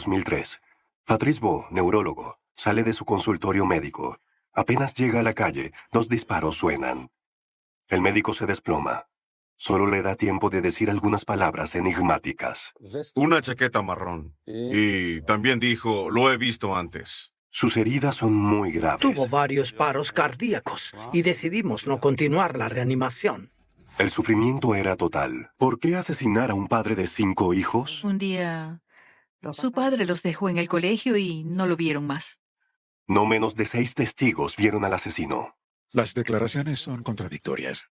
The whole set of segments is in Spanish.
2003. Patrice Beau, neurólogo, sale de su consultorio médico. Apenas llega a la calle, 2 disparos suenan. El médico se desploma. Solo le da tiempo de decir algunas palabras enigmáticas. Una chaqueta marrón. Y también dijo, lo he visto antes. Sus heridas son muy graves. Tuvo varios paros cardíacos y decidimos no continuar la reanimación. El sufrimiento era total. ¿Por qué asesinar a un padre de 5 hijos? Un día, su padre los dejó en el colegio y no lo vieron más. No menos de 6 testigos vieron al asesino. Las declaraciones son contradictorias.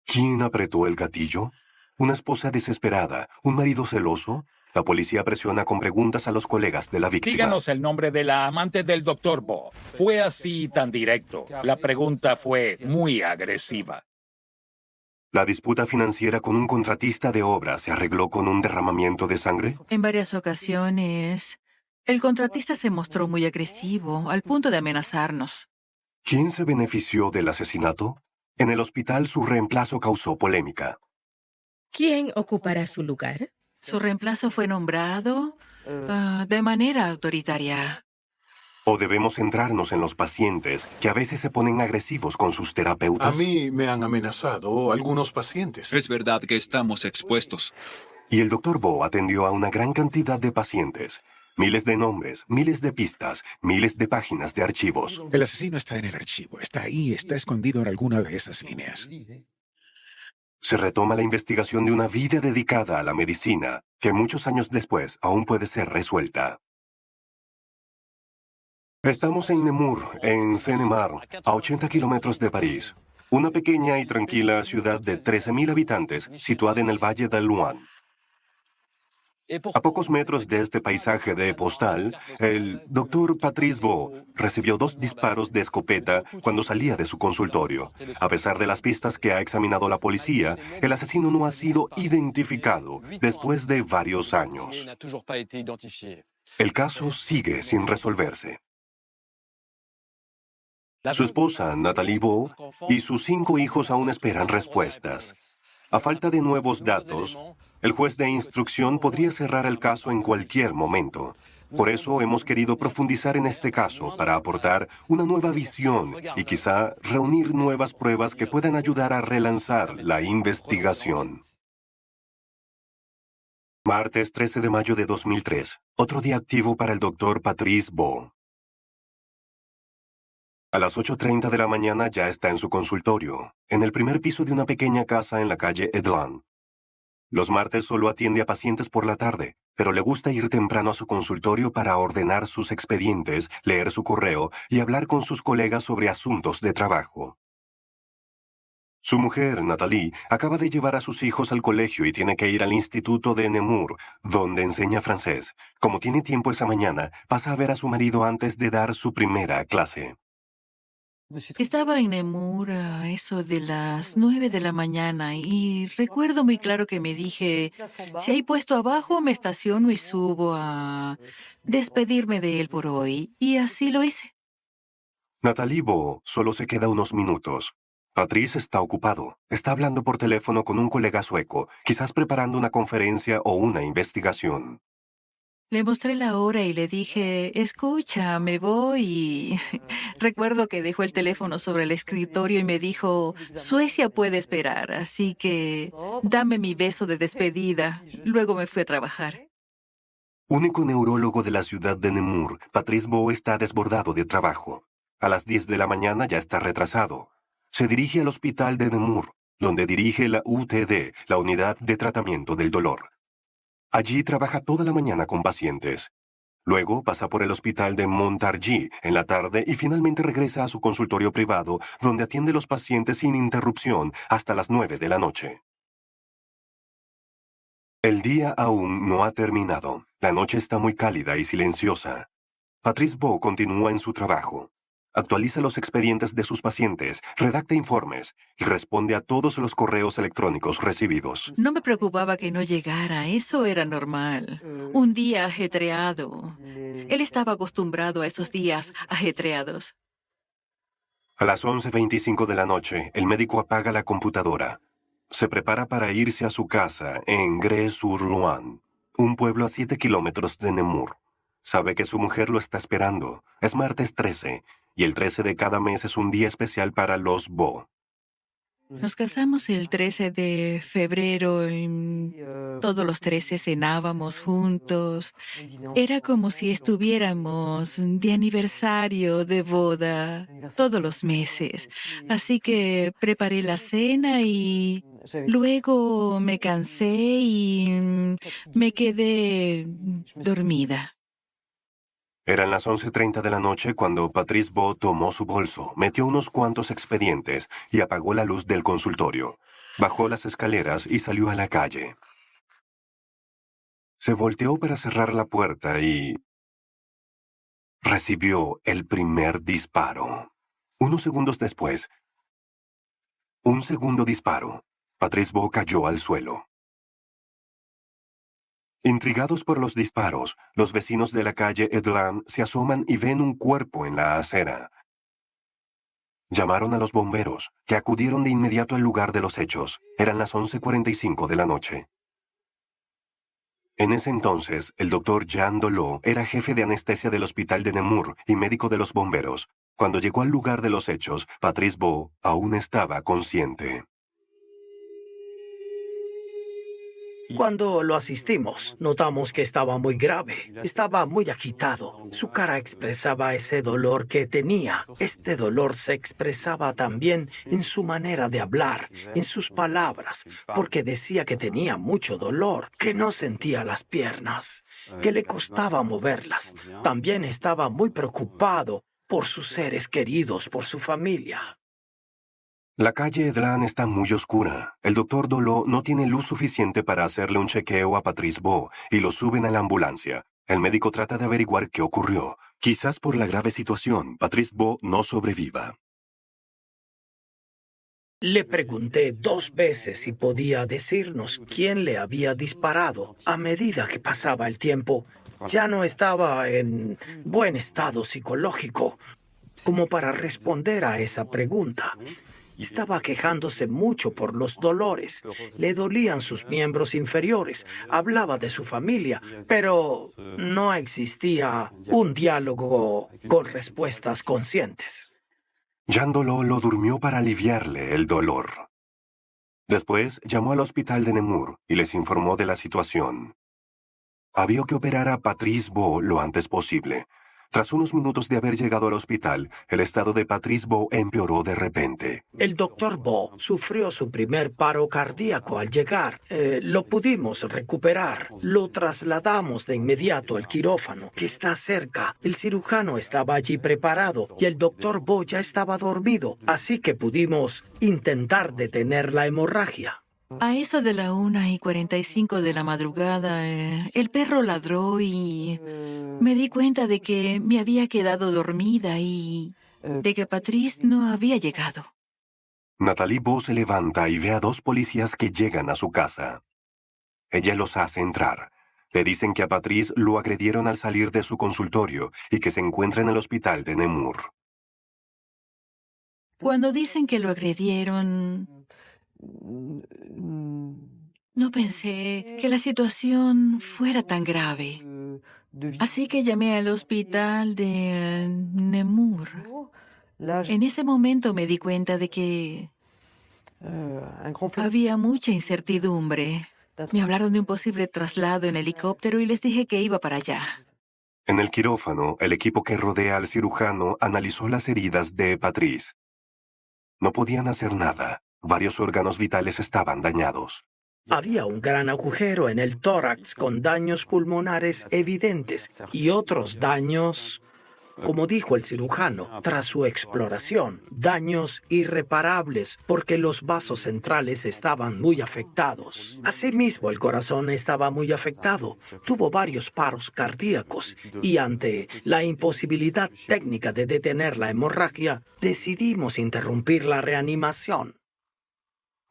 ¿Quién apretó el gatillo? ¿Una esposa desesperada? ¿Un marido celoso? La policía presiona con preguntas a los colegas de la víctima. Díganos el nombre de la amante del Dr. Beau. Fue así tan directo. La pregunta fue muy agresiva. ¿La disputa financiera con un contratista de obra se arregló con un derramamiento de sangre? En varias ocasiones, el contratista se mostró muy agresivo, al punto de amenazarnos. ¿Quién se benefició del asesinato? En el hospital su reemplazo causó polémica. ¿Quién ocupará su lugar? Su reemplazo fue nombrado de manera autoritaria. ¿O debemos centrarnos en los pacientes que a veces se ponen agresivos con sus terapeutas? A mí me han amenazado algunos pacientes. Es verdad que estamos expuestos. Y el Dr. Beau atendió a una gran cantidad de pacientes. Miles de nombres, miles de pistas, miles de páginas de archivos. El asesino está en el archivo. Está ahí, está escondido en alguna de esas líneas. Se retoma la investigación de una vida dedicada a la medicina, que muchos años después aún puede ser resuelta. Estamos en Nemours, en Seine-et-Marne, a 80 kilómetros de París. Una pequeña y tranquila ciudad de 13.000 habitantes situada en el Valle del Loing. A pocos metros de este paisaje de postal, el doctor Patrice Beau recibió 2 disparos de escopeta cuando salía de su consultorio. A pesar de las pistas que ha examinado la policía, el asesino no ha sido identificado después de varios años. El caso sigue sin resolverse. Su esposa, Nathalie Beau, y sus 5 hijos aún esperan respuestas. A falta de nuevos datos, el juez de instrucción podría cerrar el caso en cualquier momento. Por eso hemos querido profundizar en este caso para aportar una nueva visión y quizá reunir nuevas pruebas que puedan ayudar a relanzar la investigación. Martes 13 de mayo de 2003. Otro día activo para el doctor Patrice Beau. A las 8:30 de la mañana ya está en su consultorio, en el primer piso de una pequeña casa en la calle Edlan. Los martes solo atiende a pacientes por la tarde, pero le gusta ir temprano a su consultorio para ordenar sus expedientes, leer su correo y hablar con sus colegas sobre asuntos de trabajo. Su mujer, Nathalie, acaba de llevar a sus hijos al colegio y tiene que ir al instituto de Nemours, donde enseña francés. Como tiene tiempo esa mañana, pasa a ver a su marido antes de dar su primera clase. Estaba en Nemours a eso de las 9 de la mañana y recuerdo muy claro que me dije, si hay puesto abajo, me estaciono y subo a despedirme de él por hoy. Y así lo hice. Nathalie Beau solo se queda unos minutos. Patrice está ocupado. Está hablando por teléfono con un colega sueco, quizás preparando una conferencia o una investigación. Le mostré la hora y le dije, escucha, me voy y... Recuerdo que dejó el teléfono sobre el escritorio y me dijo, Suecia puede esperar, así que dame mi beso de despedida. Luego me fui a trabajar. Único neurólogo de la ciudad de Nemours, Patrice Beau está desbordado de trabajo. A las 10 de la mañana ya está retrasado. Se dirige al hospital de Nemours, donde dirige la UTD, la Unidad de Tratamiento del Dolor. Allí trabaja toda la mañana con pacientes. Luego pasa por el hospital de Montargis en la tarde y finalmente regresa a su consultorio privado, donde atiende a los pacientes sin interrupción hasta las 9 de la noche. El día aún no ha terminado. La noche está muy cálida y silenciosa. Patrice Beau continúa en su trabajo. Actualiza los expedientes de sus pacientes, redacta informes y responde a todos los correos electrónicos recibidos. No me preocupaba que no llegara, eso era normal. Un día ajetreado. Él estaba acostumbrado a esos días ajetreados. A las 11:25 de la noche, el médico apaga la computadora. Se prepara para irse a su casa en Grès-sur-Loing, un pueblo a 7 kilómetros de Nemur. Sabe que su mujer lo está esperando. Es martes 13, y el 13 de cada mes es un día especial para los Bo. Nos casamos el 13 de febrero y todos los 13 cenábamos juntos. Era como si estuviéramos de aniversario, de boda, todos los meses. Así que preparé la cena y luego me cansé y me quedé dormida. Eran las 11:30 de la noche cuando Patrice Bo tomó su bolso, metió unos cuantos expedientes y apagó la luz del consultorio. Bajó las escaleras y salió a la calle. Se volteó para cerrar la puerta y recibió el primer disparo. Unos segundos después, un segundo disparo. Patrice Bo cayó al suelo. Intrigados por los disparos, los vecinos de la calle Edlan se asoman y ven un cuerpo en la acera. Llamaron a los bomberos, que acudieron de inmediato al lugar de los hechos. Eran las 11:45 de la noche. En ese entonces, el doctor Jean Dolot era jefe de anestesia del hospital de Nemur y médico de los bomberos. Cuando llegó al lugar de los hechos, Patrice Bo aún estaba consciente. Cuando lo asistimos, notamos que estaba muy grave. Estaba muy agitado. Su cara expresaba ese dolor que tenía. Este dolor se expresaba también en su manera de hablar, en sus palabras, porque decía que tenía mucho dolor, que no sentía las piernas, que le costaba moverlas. También estaba muy preocupado por sus seres queridos, por su familia. La calle Edlan está muy oscura. El doctor Dolot no tiene luz suficiente para hacerle un chequeo a Patrice Bo y lo suben a la ambulancia. El médico trata de averiguar qué ocurrió. Quizás por la grave situación, Patrice Bo no sobreviva. Le pregunté 2 veces si podía decirnos quién le había disparado. A medida que pasaba el tiempo, ya no estaba en buen estado psicológico como para responder a esa pregunta. Estaba quejándose mucho por los dolores. Le dolían sus miembros inferiores. Hablaba de su familia, pero no existía un diálogo con respuestas conscientes. Jean Dolot lo durmió para aliviarle el dolor. Después llamó al hospital de Nemur y les informó de la situación. Había que operar a Patrice Bo lo antes posible. Tras unos minutos de haber llegado al hospital, el estado de Patrice Bo empeoró de repente. El doctor Bo sufrió su primer paro cardíaco al llegar. Lo pudimos recuperar. Lo trasladamos de inmediato al quirófano, que está cerca. El cirujano estaba allí preparado y el doctor Bo ya estaba dormido, así que pudimos intentar detener la hemorragia. A eso de la 1:45 de la madrugada, el perro ladró y me di cuenta de que me había quedado dormida y de que Patrice no había llegado. Nathalie Bo se levanta y ve a 2 policías que llegan a su casa. Ella los hace entrar. Le dicen que a Patrice lo agredieron al salir de su consultorio y que se encuentra en el hospital de Nemur. Cuando dicen que lo agredieron, no pensé que la situación fuera tan grave. Así que llamé al hospital de Nemur. En ese momento me di cuenta de que había mucha incertidumbre. Me hablaron de un posible traslado en helicóptero y les dije que iba para allá. En el quirófano, el equipo que rodea al cirujano analizó las heridas de Patrice. No podían hacer nada. Varios órganos vitales estaban dañados. Había un gran agujero en el tórax con daños pulmonares evidentes y otros daños, como dijo el cirujano tras su exploración, daños irreparables porque los vasos centrales estaban muy afectados. Asimismo, el corazón estaba muy afectado. Tuvo varios paros cardíacos y ante la imposibilidad técnica de detener la hemorragia, decidimos interrumpir la reanimación.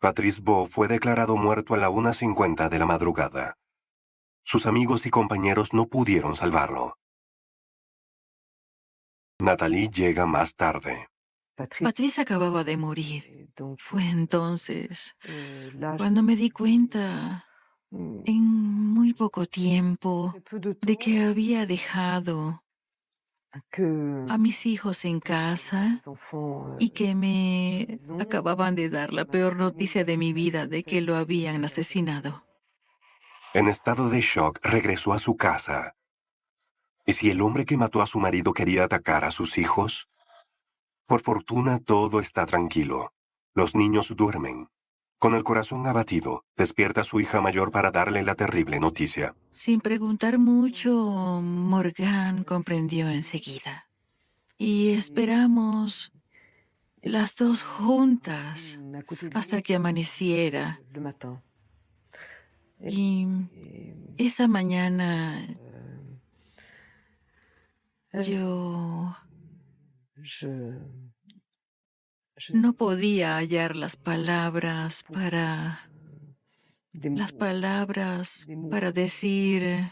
Patrice Bo fue declarado muerto a la 1:50 de la madrugada. Sus amigos y compañeros no pudieron salvarlo. Nathalie llega más tarde. Patrice acababa de morir. Fue entonces cuando me di cuenta, en muy poco tiempo de que había dejado a mis hijos en casa y que me acababan de dar la peor noticia de mi vida de que lo habían asesinado. En estado de shock, regresó a su casa. ¿Y si el hombre que mató a su marido quería atacar a sus hijos? Por fortuna, todo está tranquilo. Los niños duermen. Con el corazón abatido, despierta a su hija mayor para darle la terrible noticia. Sin preguntar mucho, Morgan comprendió enseguida. Y esperamos las dos juntas hasta que amaneciera. Y esa mañana yo no podía hallar las palabras para decir,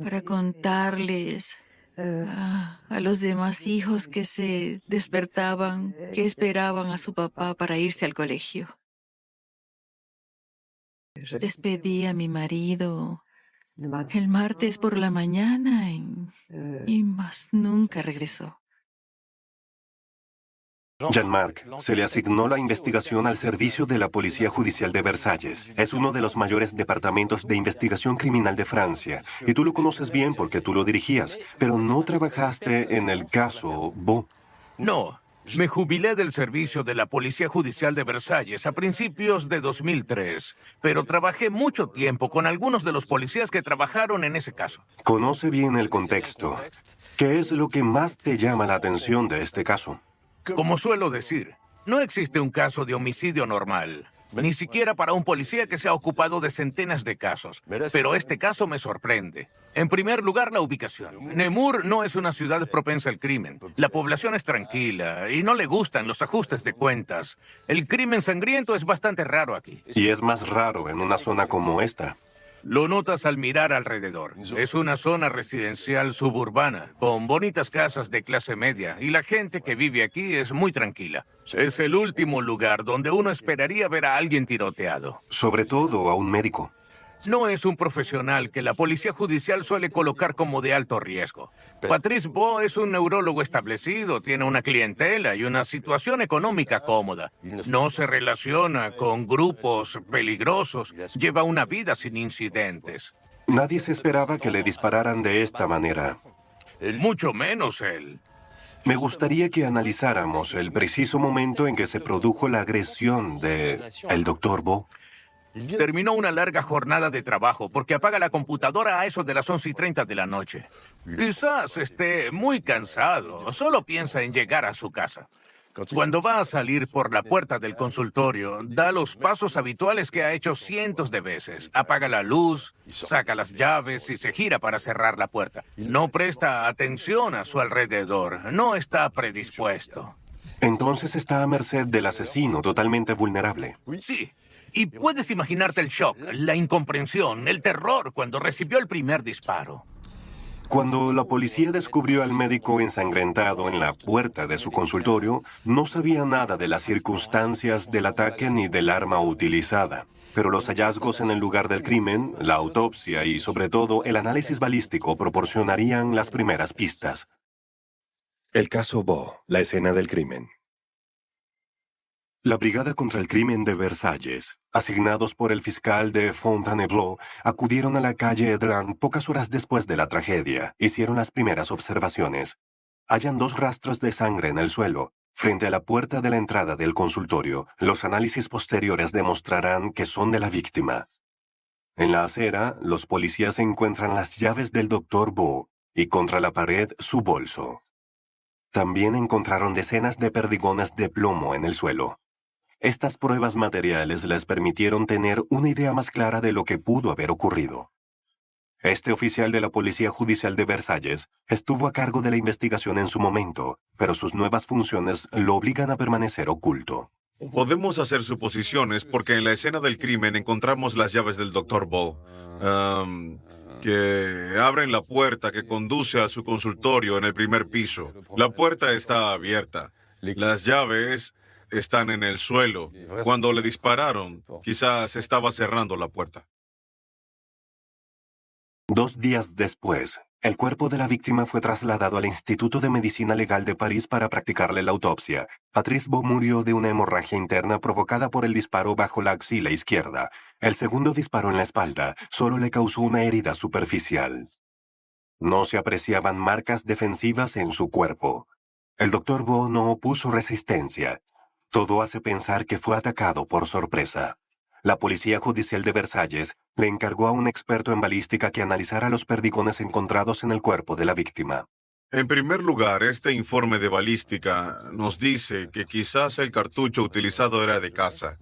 para contarles a los demás hijos que se despertaban, que esperaban a su papá para irse al colegio. Despedí a mi marido el martes por la mañana y más nunca regresó. Jean-Marc, se le asignó la investigación al servicio de la Policía Judicial de Versalles. Es uno de los mayores departamentos de investigación criminal de Francia. Y tú lo conoces bien porque tú lo dirigías. Pero no trabajaste en el caso Beau. No, me jubilé del servicio de la Policía Judicial de Versalles a principios de 2003, pero trabajé mucho tiempo con algunos de los policías que trabajaron en ese caso. Conoce bien el contexto. ¿Qué es lo que más te llama la atención de este caso? Como suelo decir, no existe un caso de homicidio normal, ni siquiera para un policía que se ha ocupado de centenas de casos. Pero este caso me sorprende. En primer lugar, la ubicación. Nemours no es una ciudad propensa al crimen. La población es tranquila y no le gustan los ajustes de cuentas. El crimen sangriento es bastante raro aquí. Y es más raro en una zona como esta. Lo notas al mirar alrededor. Es una zona residencial suburbana, con bonitas casas de clase media, y la gente que vive aquí es muy tranquila. Es el último lugar donde uno esperaría ver a alguien tiroteado. Sobre todo a un médico. No es un profesional que la policía judicial suele colocar como de alto riesgo. Patrice Beau es un neurólogo establecido, tiene una clientela y una situación económica cómoda. No se relaciona con grupos peligrosos, lleva una vida sin incidentes. Nadie se esperaba que le dispararan de esta manera. Mucho menos él. Me gustaría que analizáramos el preciso momento en que se produjo la agresión de el Dr. Beau. Terminó una larga jornada de trabajo porque apaga la computadora a eso de las 11:30 de la noche. Quizás esté muy cansado, solo piensa en llegar a su casa. Cuando va a salir por la puerta del consultorio, da los pasos habituales que ha hecho cientos de veces. Apaga la luz, saca las llaves y se gira para cerrar la puerta. No presta atención a su alrededor, no está predispuesto. Entonces está a merced del asesino, totalmente vulnerable. Sí. Y puedes imaginarte el shock, la incomprensión, el terror cuando recibió el primer disparo. Cuando la policía descubrió al médico ensangrentado en la puerta de su consultorio, no sabía nada de las circunstancias del ataque ni del arma utilizada. Pero los hallazgos en el lugar del crimen, la autopsia y sobre todo el análisis balístico proporcionarían las primeras pistas. El caso Beau, la escena del crimen. La Brigada contra el Crimen de Versalles, asignados por el fiscal de Fontainebleau, acudieron a la calle Edran pocas horas después de la tragedia. Hicieron las primeras observaciones. Hallan 2 rastros de sangre en el suelo, frente a la puerta de la entrada del consultorio. Los análisis posteriores demostrarán que son de la víctima. En la acera, los policías encuentran las llaves del Dr. Beau y contra la pared su bolso. También encontraron decenas de perdigones de plomo en el suelo. Estas pruebas materiales les permitieron tener una idea más clara de lo que pudo haber ocurrido. Este oficial de la Policía Judicial de Versalles estuvo a cargo de la investigación en su momento, pero sus nuevas funciones lo obligan a permanecer oculto. Podemos hacer suposiciones porque en la escena del crimen encontramos las llaves del Dr. Beau, que abren la puerta que conduce a su consultorio en el primer piso. La puerta está abierta. Las llaves están en el suelo. Cuando le dispararon, quizás estaba cerrando la puerta. 2 días después, el cuerpo de la víctima fue trasladado al Instituto de Medicina Legal de París para practicarle la autopsia. Patrice Beau murió de una hemorragia interna provocada por el disparo bajo la axila izquierda. El segundo disparo en la espalda solo le causó una herida superficial. No se apreciaban marcas defensivas en su cuerpo. El doctor Beau no opuso resistencia. Todo hace pensar que fue atacado por sorpresa. La Policía Judicial de Versalles le encargó a un experto en balística que analizara los perdigones encontrados en el cuerpo de la víctima. En primer lugar, este informe de balística nos dice que quizás el cartucho utilizado era de caza.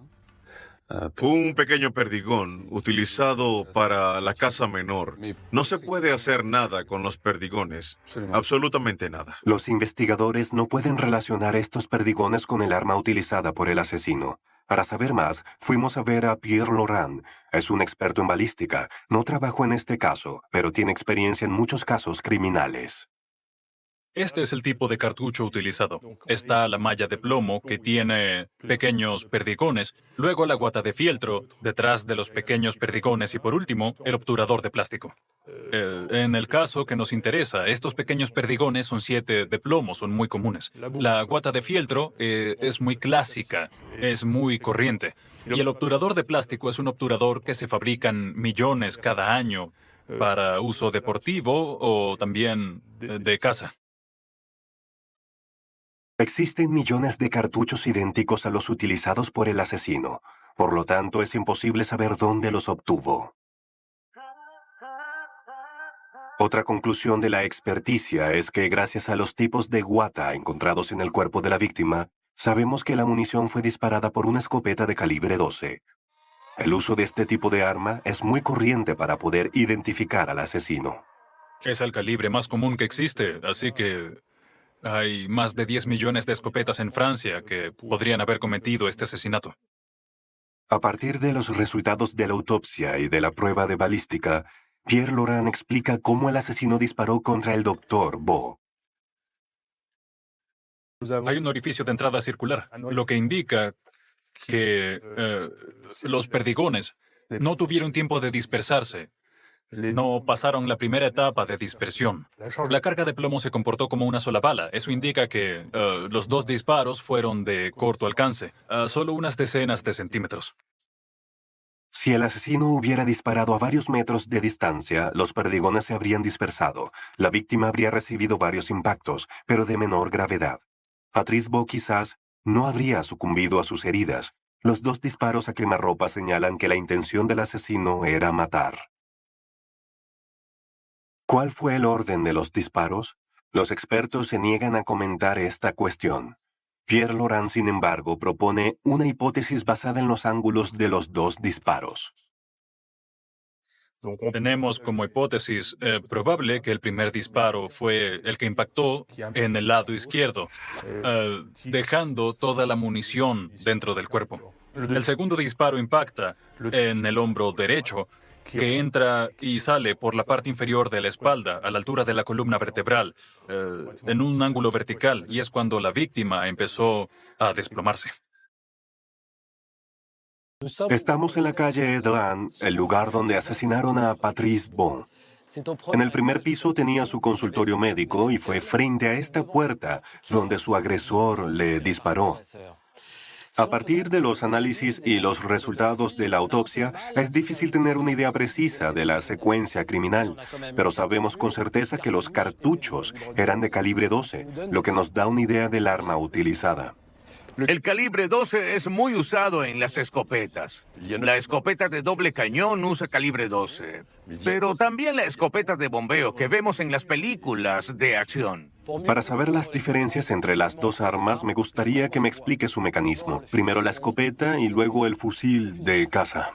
Un pequeño perdigón utilizado para la caza menor. No se puede hacer nada con los perdigones. Absolutamente nada. Los investigadores no pueden relacionar estos perdigones con el arma utilizada por el asesino. Para saber más, fuimos a ver a Pierre Laurent. Es un experto en balística. No trabajó en este caso, pero tiene experiencia en muchos casos criminales. Este es el tipo de cartucho utilizado. Está la malla de plomo, que tiene pequeños perdigones, luego la guata de fieltro, detrás de los pequeños perdigones y por último, el obturador de plástico. En el caso que nos interesa, estos pequeños perdigones son 7 de plomo, son muy comunes. La guata de fieltro es muy clásica, es muy corriente. Y el obturador de plástico es un obturador que se fabrican millones cada año para uso deportivo o también de caza. Existen millones de cartuchos idénticos a los utilizados por el asesino. Por lo tanto, es imposible saber dónde los obtuvo. Otra conclusión de la experticia es que gracias a los tipos de guata encontrados en el cuerpo de la víctima, sabemos que la munición fue disparada por una escopeta de calibre 12. El uso de este tipo de arma es muy corriente para poder identificar al asesino. Es el calibre más común que existe, así que hay más de 10 millones de escopetas en Francia que podrían haber cometido este asesinato. A partir de los resultados de la autopsia y de la prueba de balística, Pierre Laurent explica cómo el asesino disparó contra el doctor Beau. Hay un orificio de entrada circular, lo que indica que los perdigones no tuvieron tiempo de dispersarse. No pasaron la primera etapa de dispersión. La carga de plomo se comportó como una sola bala. Eso indica que los 2 disparos fueron de corto alcance, a solo unas decenas de centímetros. Si el asesino hubiera disparado a varios metros de distancia, los perdigones se habrían dispersado. La víctima habría recibido varios impactos, pero de menor gravedad. Patrice Beau quizás no habría sucumbido a sus heridas. Los 2 disparos a quemarropa señalan que la intención del asesino era matar. ¿Cuál fue el orden de los disparos? Los expertos se niegan a comentar esta cuestión. Pierre Laurent, sin embargo, propone una hipótesis basada en los ángulos de los 2 disparos. Tenemos como hipótesis probable que el primer disparo fue el que impactó en el lado izquierdo, dejando toda la munición dentro del cuerpo. El segundo disparo impacta en el hombro derecho, que entra y sale por la parte inferior de la espalda, a la altura de la columna vertebral, en un ángulo vertical, y es cuando la víctima empezó a desplomarse. Estamos en la calle Edlan, el lugar donde asesinaron a Patrice Beau. En el primer piso tenía su consultorio médico y fue frente a esta puerta donde su agresor le disparó. A partir de los análisis y los resultados de la autopsia, es difícil tener una idea precisa de la secuencia criminal, pero sabemos con certeza que los cartuchos eran de calibre 12, lo que nos da una idea del arma utilizada. El calibre 12 es muy usado en las escopetas. La escopeta de doble cañón usa calibre 12, pero también la escopeta de bombeo que vemos en las películas de acción. Para saber las diferencias entre las 2 armas, me gustaría que me explique su mecanismo. Primero la escopeta y luego el fusil de caza.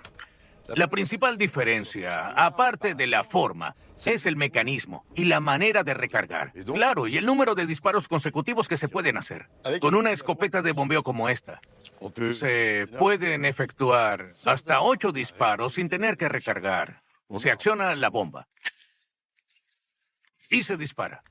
La principal diferencia, aparte de la forma, es el mecanismo y la manera de recargar. Claro, y el número de disparos consecutivos que se pueden hacer. Con una escopeta de bombeo como esta, se pueden efectuar hasta 8 disparos sin tener que recargar. Se acciona la bomba y se dispara.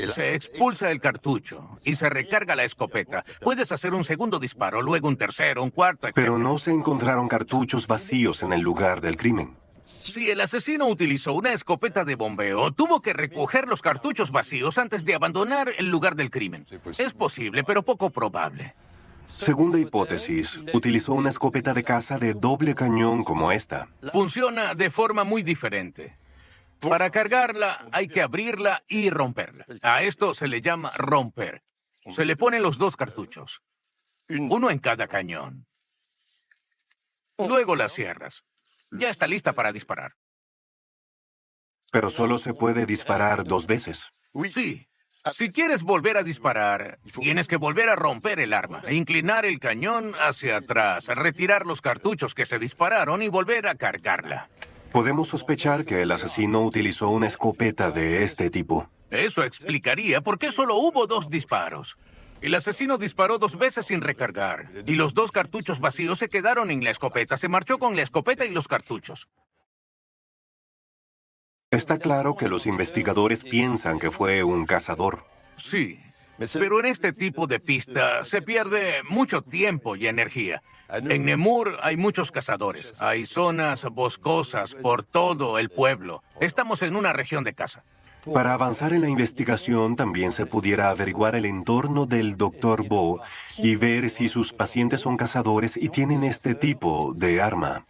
Se expulsa el cartucho y se recarga la escopeta. Puedes hacer un segundo disparo, luego un tercero, un cuarto, etc. Pero no se encontraron cartuchos vacíos en el lugar del crimen. Si el asesino utilizó una escopeta de bombeo, tuvo que recoger los cartuchos vacíos antes de abandonar el lugar del crimen. Es posible, pero poco probable. Segunda hipótesis, utilizó una escopeta de caza de doble cañón como esta. Funciona de forma muy diferente. Para cargarla hay que abrirla y romperla. A esto se le llama romper. Se le ponen los dos cartuchos, uno en cada cañón. Luego la cierras. Ya está lista para disparar. Pero solo se puede disparar 2 veces. Sí. Si quieres volver a disparar, tienes que volver a romper el arma, inclinar el cañón hacia atrás, retirar los cartuchos que se dispararon y volver a cargarla. Podemos sospechar que el asesino utilizó una escopeta de este tipo. Eso explicaría por qué solo hubo 2 disparos. El asesino disparó 2 veces sin recargar, y los 2 cartuchos vacíos se quedaron en la escopeta. Se marchó con la escopeta y los cartuchos. Está claro que los investigadores piensan que fue un cazador. Sí, pero en este tipo de pista se pierde mucho tiempo y energía. En Nemur hay muchos cazadores. Hay zonas boscosas por todo el pueblo. Estamos en una región de caza. Para avanzar en la investigación, también se pudiera averiguar el entorno del Dr. Bo y ver si sus pacientes son cazadores y tienen este tipo de arma.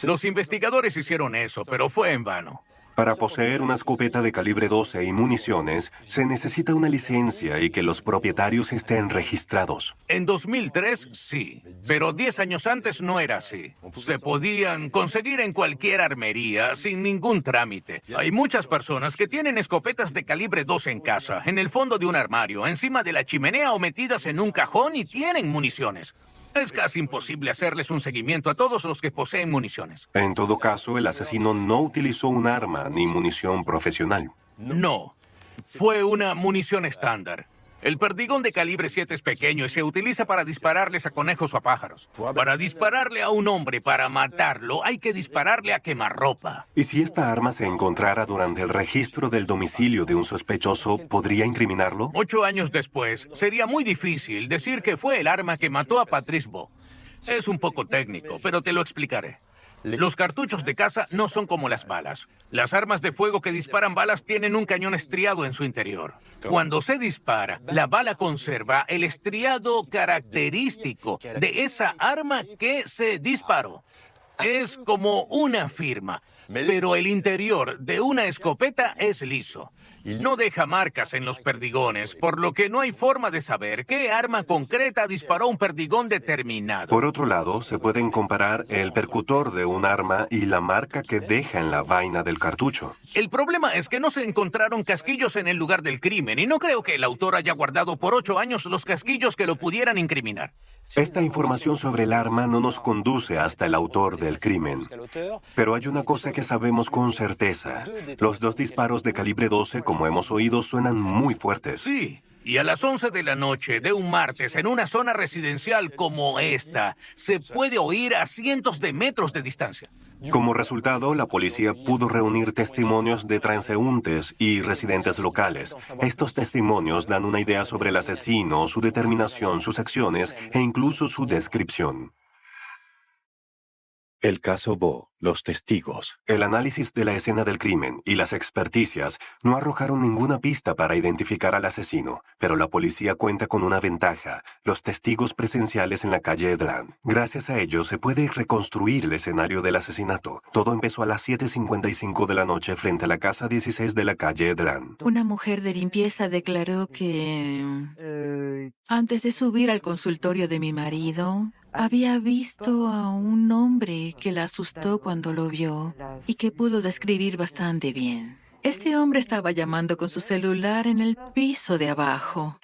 Los investigadores hicieron eso, pero fue en vano. Para poseer una escopeta de calibre 12 y municiones, se necesita una licencia y que los propietarios estén registrados. En 2003, sí, pero 10 años antes no era así. Se podían conseguir en cualquier armería sin ningún trámite. Hay muchas personas que tienen escopetas de calibre 12 en casa, en el fondo de un armario, encima de la chimenea o metidas en un cajón y tienen municiones. Es casi imposible hacerles un seguimiento a todos los que poseen municiones. En todo caso, el asesino no utilizó un arma ni munición profesional. No, fue una munición estándar. El perdigón de calibre 7 es pequeño y se utiliza para dispararles a conejos o a pájaros. Para dispararle a un hombre para matarlo, hay que dispararle a quemarropa. ¿Y si esta arma se encontrara durante el registro del domicilio de un sospechoso, podría incriminarlo? 8 años después, sería muy difícil decir que fue el arma que mató a Patrice Bo. Es un poco técnico, pero te lo explicaré. Los cartuchos de caza no son como las balas. Las armas de fuego que disparan balas tienen un cañón estriado en su interior. Cuando se dispara, la bala conserva el estriado característico de esa arma que se disparó. Es como una firma, pero el interior de una escopeta es liso. No deja marcas en los perdigones, por lo que no hay forma de saber qué arma concreta disparó un perdigón determinado. Por otro lado, se pueden comparar el percutor de un arma y la marca que deja en la vaina del cartucho. El problema es que no se encontraron casquillos en el lugar del crimen, y no creo que el autor haya guardado por 8 años los casquillos que lo pudieran incriminar. Esta información sobre el arma no nos conduce hasta el autor del crimen. Pero hay una cosa que sabemos con certeza. Los 2 disparos de calibre 12, como hemos oído, suenan muy fuertes. Sí, y a las 11 de la noche de un martes en una zona residencial como esta, se puede oír a cientos de metros de distancia. Como resultado, la policía pudo reunir testimonios de transeúntes y residentes locales. Estos testimonios dan una idea sobre el asesino, su determinación, sus acciones e incluso su descripción. El caso Bo, los testigos, el análisis de la escena del crimen y las experticias no arrojaron ninguna pista para identificar al asesino, pero la policía cuenta con una ventaja, los testigos presenciales en la calle Edland. Gracias a ellos se puede reconstruir el escenario del asesinato. Todo empezó a las 7:55 de la noche frente a la casa 16 de la calle Edland. Una mujer de limpieza declaró que antes de subir al consultorio de mi marido, había visto a un hombre que la asustó cuando lo vio y que pudo describir bastante bien. Este hombre estaba llamando con su celular en el piso de abajo.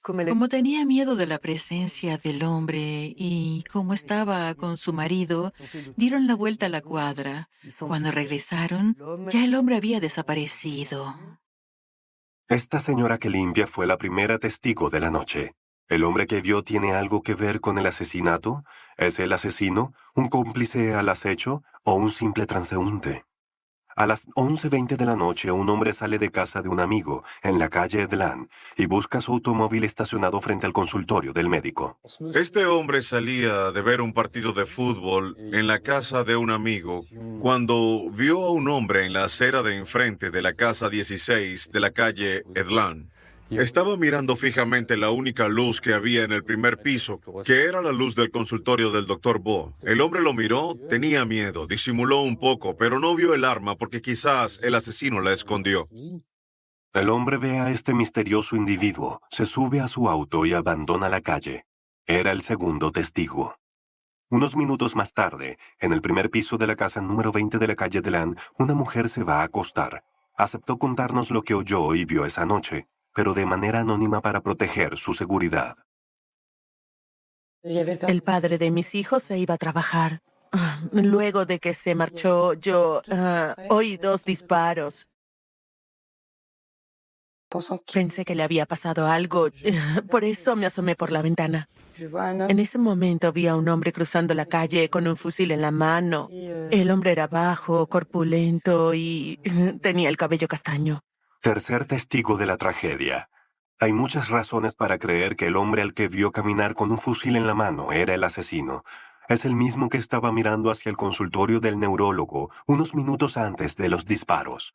Como tenía miedo de la presencia del hombre y como estaba con su marido, dieron la vuelta a la cuadra. Cuando regresaron, ya el hombre había desaparecido. Esta señora que limpia fue la primera testigo de la noche. ¿El hombre que vio tiene algo que ver con el asesinato? ¿Es el asesino, un cómplice al acecho o un simple transeúnte? A las 11:20 de la noche, un hombre sale de casa de un amigo en la calle Edlan y busca su automóvil estacionado frente al consultorio del médico. Este hombre salía de ver un partido de fútbol en la casa de un amigo cuando vio a un hombre en la acera de enfrente de la casa 16 de la calle Edlan. Estaba mirando fijamente la única luz que había en el primer piso, que era la luz del consultorio del Dr. Bo. El hombre lo miró, tenía miedo, disimuló un poco, pero no vio el arma porque quizás el asesino la escondió. El hombre ve a este misterioso individuo, se sube a su auto y abandona la calle. Era el segundo testigo. Unos minutos más tarde, en el primer piso de la casa número 20 de la calle Delan, una mujer se va a acostar. Aceptó contarnos lo que oyó y vio esa noche, pero de manera anónima para proteger su seguridad. El padre de mis hijos se iba a trabajar. Luego de que se marchó, yo oí 2 disparos. Pensé que le había pasado algo, por eso me asomé por la ventana. En ese momento vi a un hombre cruzando la calle con un fusil en la mano. El hombre era bajo, corpulento y tenía el cabello castaño. Tercer testigo de la tragedia. Hay muchas razones para creer que el hombre al que vio caminar con un fusil en la mano era el asesino. Es el mismo que estaba mirando hacia el consultorio del neurólogo unos minutos antes de los disparos.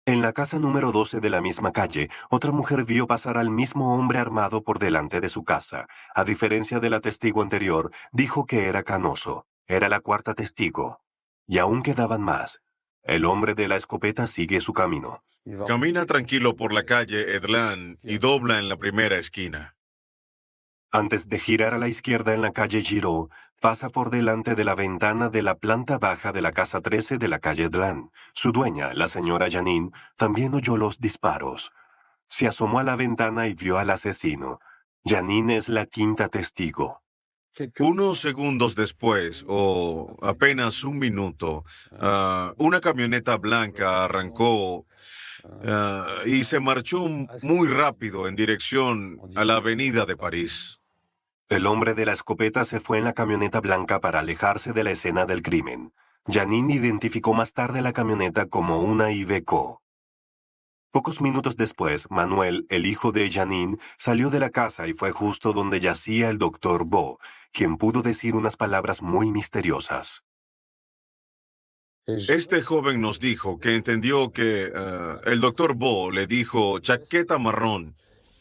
En la casa número 12 de la misma calle, otra mujer vio pasar al mismo hombre armado por delante de su casa. A diferencia de la testigo anterior, dijo que era canoso. Era la cuarta testigo. Y aún quedaban más. El hombre de la escopeta sigue su camino. Camina tranquilo por la calle Edlan y dobla en la primera esquina. Antes de girar a la izquierda en la calle Giraud, pasa por delante de la ventana de la planta baja de la casa 13 de la calle Edlan. Su dueña, la señora Janine, también oyó los disparos. Se asomó a la ventana y vio al asesino. Janine es la quinta testigo. Unos segundos después, o apenas un minuto, una camioneta blanca arrancó y se marchó muy rápido en dirección a la avenida de París. El hombre de la escopeta se fue en la camioneta blanca para alejarse de la escena del crimen. Janine identificó más tarde la camioneta como una Iveco. Pocos minutos después, Manuel, el hijo de Janine, salió de la casa y fue justo donde yacía el Dr. Bo, quien pudo decir unas palabras muy misteriosas. Este joven nos dijo que entendió que el Dr. Bo le dijo chaqueta marrón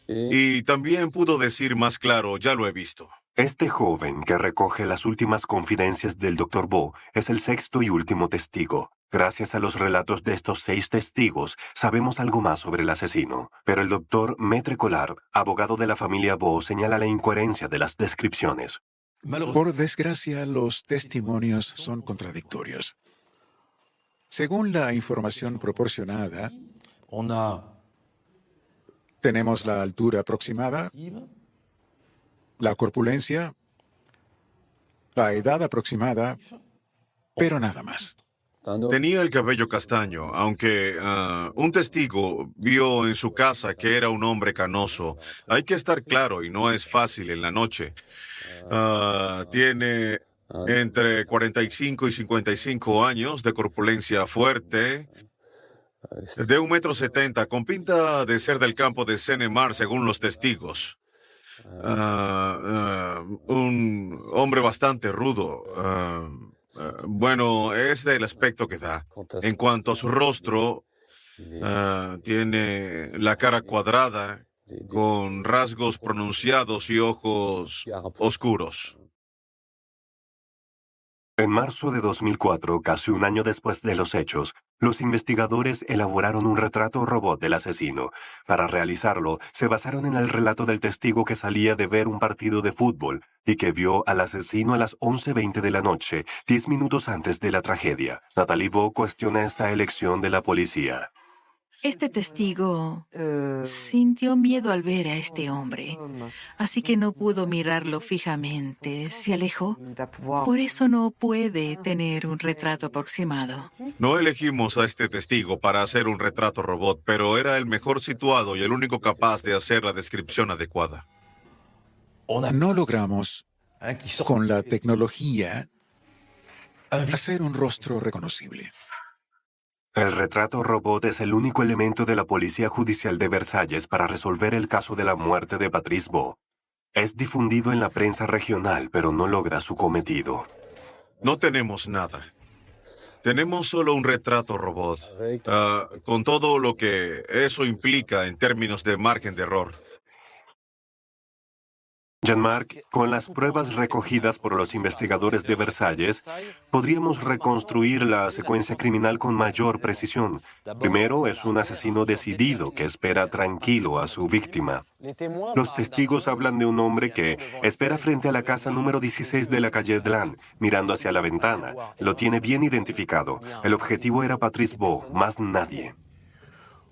y también pudo decir más claro, ya lo he visto. Este joven que recoge las últimas confidencias del Dr. Bo es el sexto y último testigo. Gracias a los relatos de estos 6 testigos, sabemos algo más sobre el asesino. Pero el doctor Maître Collard, abogado de la familia Bo, señala la incoherencia de las descripciones. Por desgracia, los testimonios son contradictorios. Según la información proporcionada, tenemos la altura aproximada, la corpulencia, la edad aproximada, pero nada más. Tenía el cabello castaño, aunque un testigo vio en su casa que era un hombre canoso. Hay que estar claro y no es fácil en la noche. Tiene entre 45 y 55 años, de corpulencia fuerte, de 1,70 m, con pinta de ser del campo de Seine-Mar, según los testigos. Un hombre bastante rudo. Bueno, es del aspecto que da. En cuanto a su rostro, tiene la cara cuadrada, con rasgos pronunciados y ojos oscuros. En marzo de 2004, casi un año después de los hechos, los investigadores elaboraron un retrato robot del asesino. Para realizarlo, se basaron en el relato del testigo que salía de ver un partido de fútbol y que vio al asesino a las 11:20 de la noche, 10 minutos antes de la tragedia. Nathalie Bo cuestiona esta elección de la policía. Este testigo sintió miedo al ver a este hombre, así que no pudo mirarlo fijamente, se alejó. Por eso no puede tener un retrato aproximado. No elegimos a este testigo para hacer un retrato robot, pero era el mejor situado y el único capaz de hacer la descripción adecuada. No logramos, con la tecnología, Hacer un rostro reconocible. El retrato robot es el único elemento de la Policía Judicial de Versalles para resolver el caso de la muerte de Patrice Beau. Es difundido en la prensa regional, pero no logra su cometido. No tenemos nada. Tenemos solo un retrato robot, con todo lo que eso implica en términos de margen de error. Jean-Marc, con las pruebas recogidas por los investigadores de Versalles, podríamos reconstruir la secuencia criminal con mayor precisión. Primero, es un asesino decidido que espera tranquilo a su víctima. Los testigos hablan de un hombre que espera frente a la casa número 16 de la calle Dlan, mirando hacia la ventana. Lo tiene bien identificado. El objetivo era Patrice Beau, más nadie.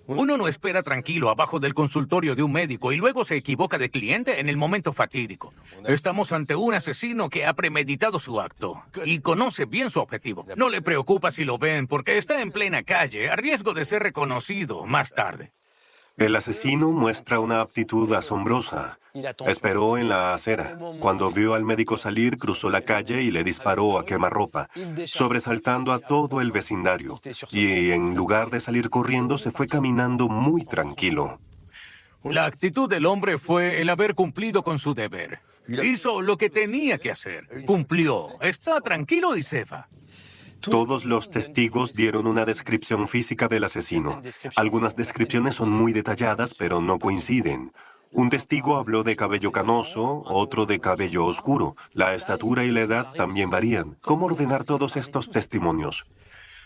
Uno no espera tranquilo abajo del consultorio de un médico y luego se equivoca de cliente en el momento fatídico. Estamos ante un asesino que ha premeditado su acto y conoce bien su objetivo. No le preocupa si lo ven porque está en plena calle, a riesgo de ser reconocido más tarde. El asesino muestra una aptitud asombrosa. Esperó en la acera. Cuando vio al médico salir, cruzó la calle y le disparó a quemarropa, sobresaltando a todo el vecindario. Y en lugar de salir corriendo, se fue caminando muy tranquilo. La actitud del hombre fue el haber cumplido con su deber. Hizo lo que tenía que hacer. Cumplió. Está tranquilo y se va. Todos los testigos dieron una descripción física del asesino. Algunas descripciones son muy detalladas, pero no coinciden. Un testigo habló de cabello canoso, otro de cabello oscuro. La estatura y la edad también varían. ¿Cómo ordenar todos estos testimonios?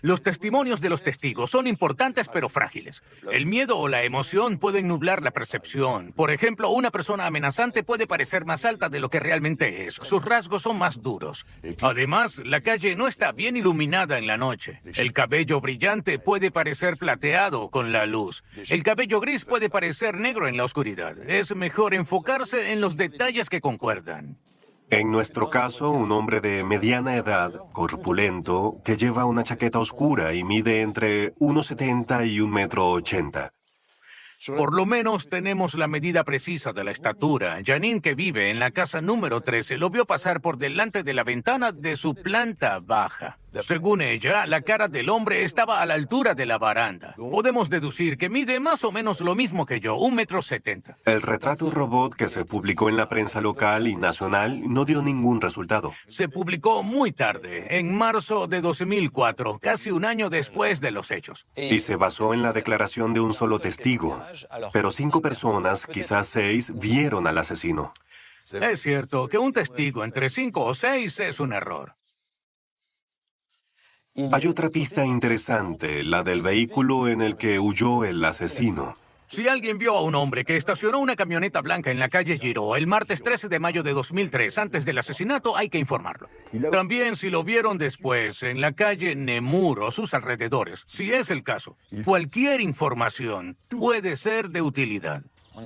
Los testimonios de los testigos son importantes pero frágiles. El miedo o la emoción pueden nublar la percepción. Por ejemplo, una persona amenazante puede parecer más alta de lo que realmente es. Sus rasgos son más duros. Además, la calle no está bien iluminada en la noche. El cabello brillante puede parecer plateado con la luz. El cabello gris puede parecer negro en la oscuridad. Es mejor enfocarse en los detalles que concuerdan. En nuestro caso, un hombre de mediana edad, corpulento, que lleva una chaqueta oscura y mide entre 1,70 y 1,80 m. Por lo menos tenemos la medida precisa de la estatura. Janine, que vive en la casa número 13, lo vio pasar por delante de la ventana de su planta baja. Según ella, la cara del hombre estaba a la altura de la baranda. Podemos deducir que mide más o menos lo mismo que yo, 1,70 m. El retrato robot que se publicó en la prensa local y nacional no dio ningún resultado. Se publicó muy tarde, en marzo de 2004, casi un año después de los hechos. Y se basó en la declaración de un solo testigo. Pero 5 personas, quizás 6, vieron al asesino. Es cierto que un testigo entre 5 o 6 es un error. Hay otra pista interesante, la del vehículo en el que huyó el asesino. Si alguien vio a un hombre que estacionó una camioneta blanca en la calle Giraud el martes 13 de mayo de 2003, antes del asesinato, hay que informarlo. También si lo vieron después en la calle Nemur o sus alrededores, si es el caso, cualquier información puede ser de utilidad.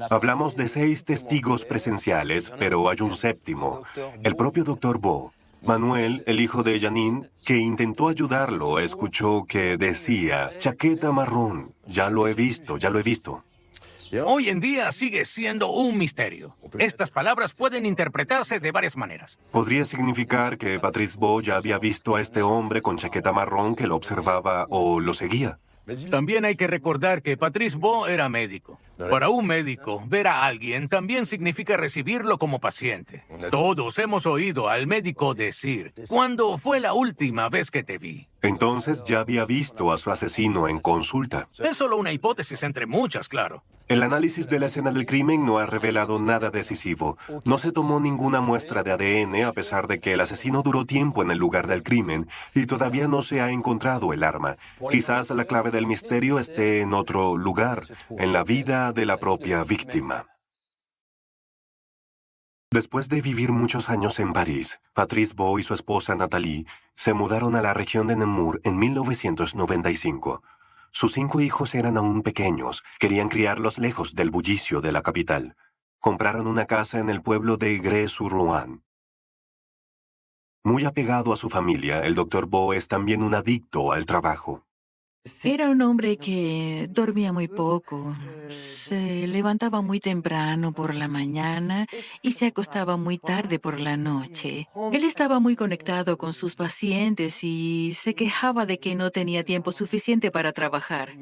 Hablamos de 6 testigos presenciales, pero hay un séptimo, el propio Dr. Beau. Manuel, el hijo de Janine, que intentó ayudarlo, escuchó que decía, chaqueta marrón, ya lo he visto, ya lo he visto. Hoy en día sigue siendo un misterio. Estas palabras pueden interpretarse de varias maneras. Podría significar que Patrice Beau ya había visto a este hombre con chaqueta marrón que lo observaba o lo seguía. También hay que recordar que Patrice Beau era médico. Para un médico, ver a alguien también significa recibirlo como paciente. Todos hemos oído al médico decir, ¿cuándo fue la última vez que te vi? Entonces ya había visto a su asesino en consulta. Es solo una hipótesis entre muchas, claro. El análisis de la escena del crimen no ha revelado nada decisivo. No se tomó ninguna muestra de ADN a pesar de que el asesino duró tiempo en el lugar del crimen y todavía no se ha encontrado el arma. Quizás la clave del misterio esté en otro lugar, en la vida de la propia víctima. Después de vivir muchos años en París, Patrice Beau y su esposa Nathalie se mudaron a la región de Namur en 1995. Sus 5 hijos eran aún pequeños, querían criarlos lejos del bullicio de la capital. Compraron una casa en el pueblo de Aigre-sur-Loing. Muy apegado a su familia, el Dr. Beau es también un adicto al trabajo. Era un hombre que dormía muy poco, se levantaba muy temprano por la mañana y se acostaba muy tarde por la noche. Él estaba muy conectado con sus pacientes y se quejaba de que no tenía tiempo suficiente para trabajar.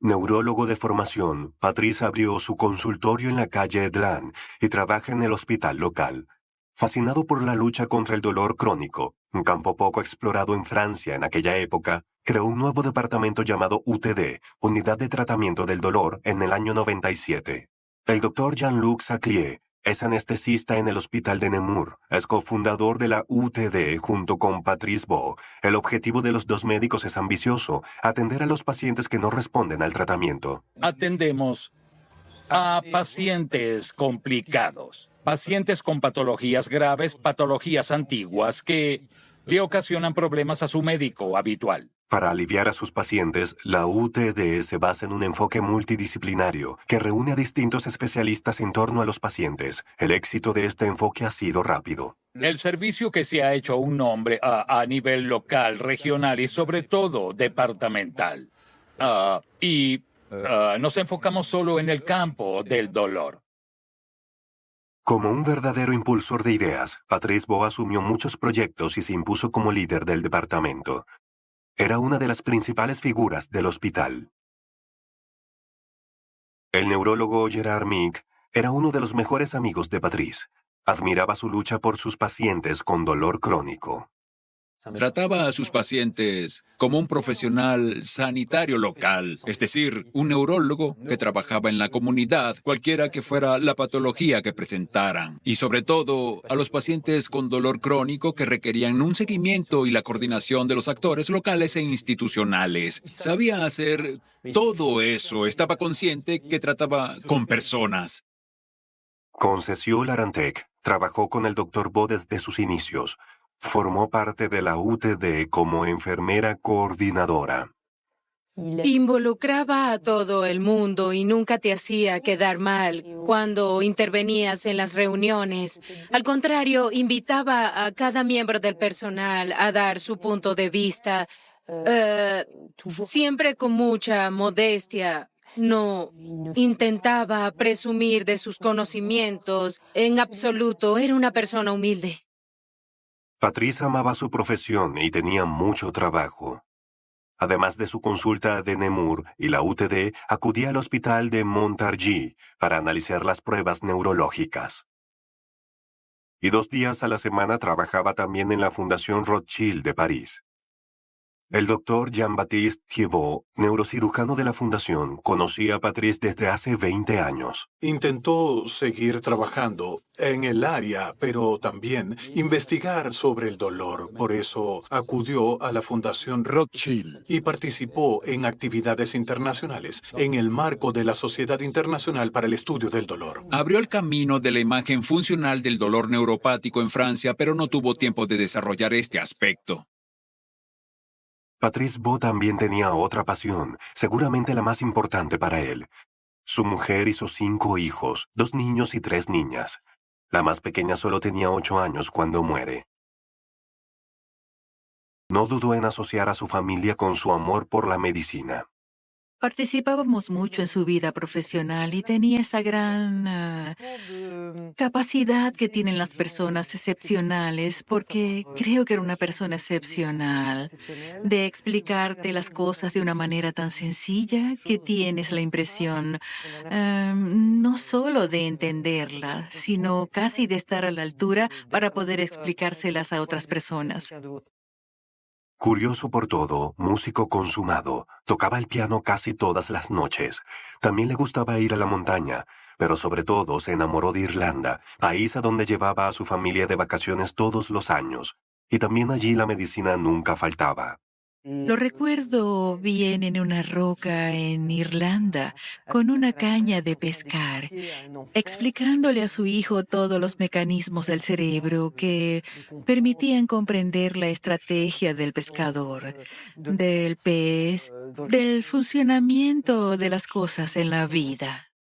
Neurólogo de formación, Patrice abrió su consultorio en la calle Edlan y trabaja en el hospital local. Fascinado por la lucha contra el dolor crónico, un campo poco explorado en Francia en aquella época, creó un nuevo departamento llamado UTD, Unidad de Tratamiento del Dolor, en el año 97. El doctor Jean-Luc Saclier es anestesista en el hospital de Nemours, es cofundador de la UTD junto con Patrice Beau. El objetivo de los dos médicos es ambicioso, atender a los pacientes que no responden al tratamiento. Atendemos a pacientes complicados, pacientes con patologías graves, patologías antiguas que le ocasionan problemas a su médico habitual. Para aliviar a sus pacientes, la UTD se basa en un enfoque multidisciplinario que reúne a distintos especialistas en torno a los pacientes. El éxito de este enfoque ha sido rápido. El servicio que se ha hecho un nombre a nivel local, regional y sobre todo departamental. Nos enfocamos solo en el campo del dolor. Como un verdadero impulsor de ideas, Patrice Beau asumió muchos proyectos y se impuso como líder del departamento. Era una de las principales figuras del hospital. El neurólogo Gerard Mick era uno de los mejores amigos de Patrice. Admiraba su lucha por sus pacientes con dolor crónico. Trataba a sus pacientes como un profesional sanitario local, es decir, un neurólogo que trabajaba en la comunidad, cualquiera que fuera la patología que presentaran. Y sobre todo, a los pacientes con dolor crónico que requerían un seguimiento y la coordinación de los actores locales e institucionales. Sabía hacer todo eso, estaba consciente que trataba con personas. Con Cecile Larantec, trabajó con el Dr. Beau desde sus inicios. Formó parte de la UTD como enfermera coordinadora. Involucraba a todo el mundo y nunca te hacía quedar mal cuando intervenías en las reuniones. Al contrario, invitaba a cada miembro del personal a dar su punto de vista, siempre con mucha modestia. No intentaba presumir de sus conocimientos. En absoluto, era una persona humilde. Patrice amaba su profesión y tenía mucho trabajo. Además de su consulta de Nemours y la UTD, acudía al hospital de Montargis para analizar las pruebas neurológicas. Y 2 días a la semana trabajaba también en la Fundación Rothschild de París. El doctor Jean-Baptiste Thiebaud, neurocirujano de la fundación, conocía a Patrice desde hace 20 años. Intentó seguir trabajando en el área, pero también investigar sobre el dolor. Por eso acudió a la Fundación Rothschild y participó en actividades internacionales en el marco de la Sociedad Internacional para el Estudio del Dolor. Abrió el camino de la imagen funcional del dolor neuropático en Francia, pero no tuvo tiempo de desarrollar este aspecto. Patrice Beau también tenía otra pasión, seguramente la más importante para él. Su mujer y sus 5 hijos, 2 niños y 3 niñas. La más pequeña solo tenía 8 años cuando muere. No dudó en asociar a su familia con su amor por la medicina. Participábamos mucho en su vida profesional y tenía esa gran capacidad que tienen las personas excepcionales, porque creo que era una persona excepcional, de explicarte las cosas de una manera tan sencilla que tienes la impresión no solo de entenderla, sino casi de estar a la altura para poder explicárselas a otras personas. Curioso por todo, músico consumado, tocaba el piano casi todas las noches. También le gustaba ir a la montaña, pero sobre todo se enamoró de Irlanda, país a donde llevaba a su familia de vacaciones todos los años. Y también allí la medicina nunca faltaba. Lo recuerdo bien en una roca en Irlanda, con una caña de pescar, explicándole a su hijo todos los mecanismos del cerebro que permitían comprender la estrategia del pescador, del pez, del funcionamiento de las cosas en la vida.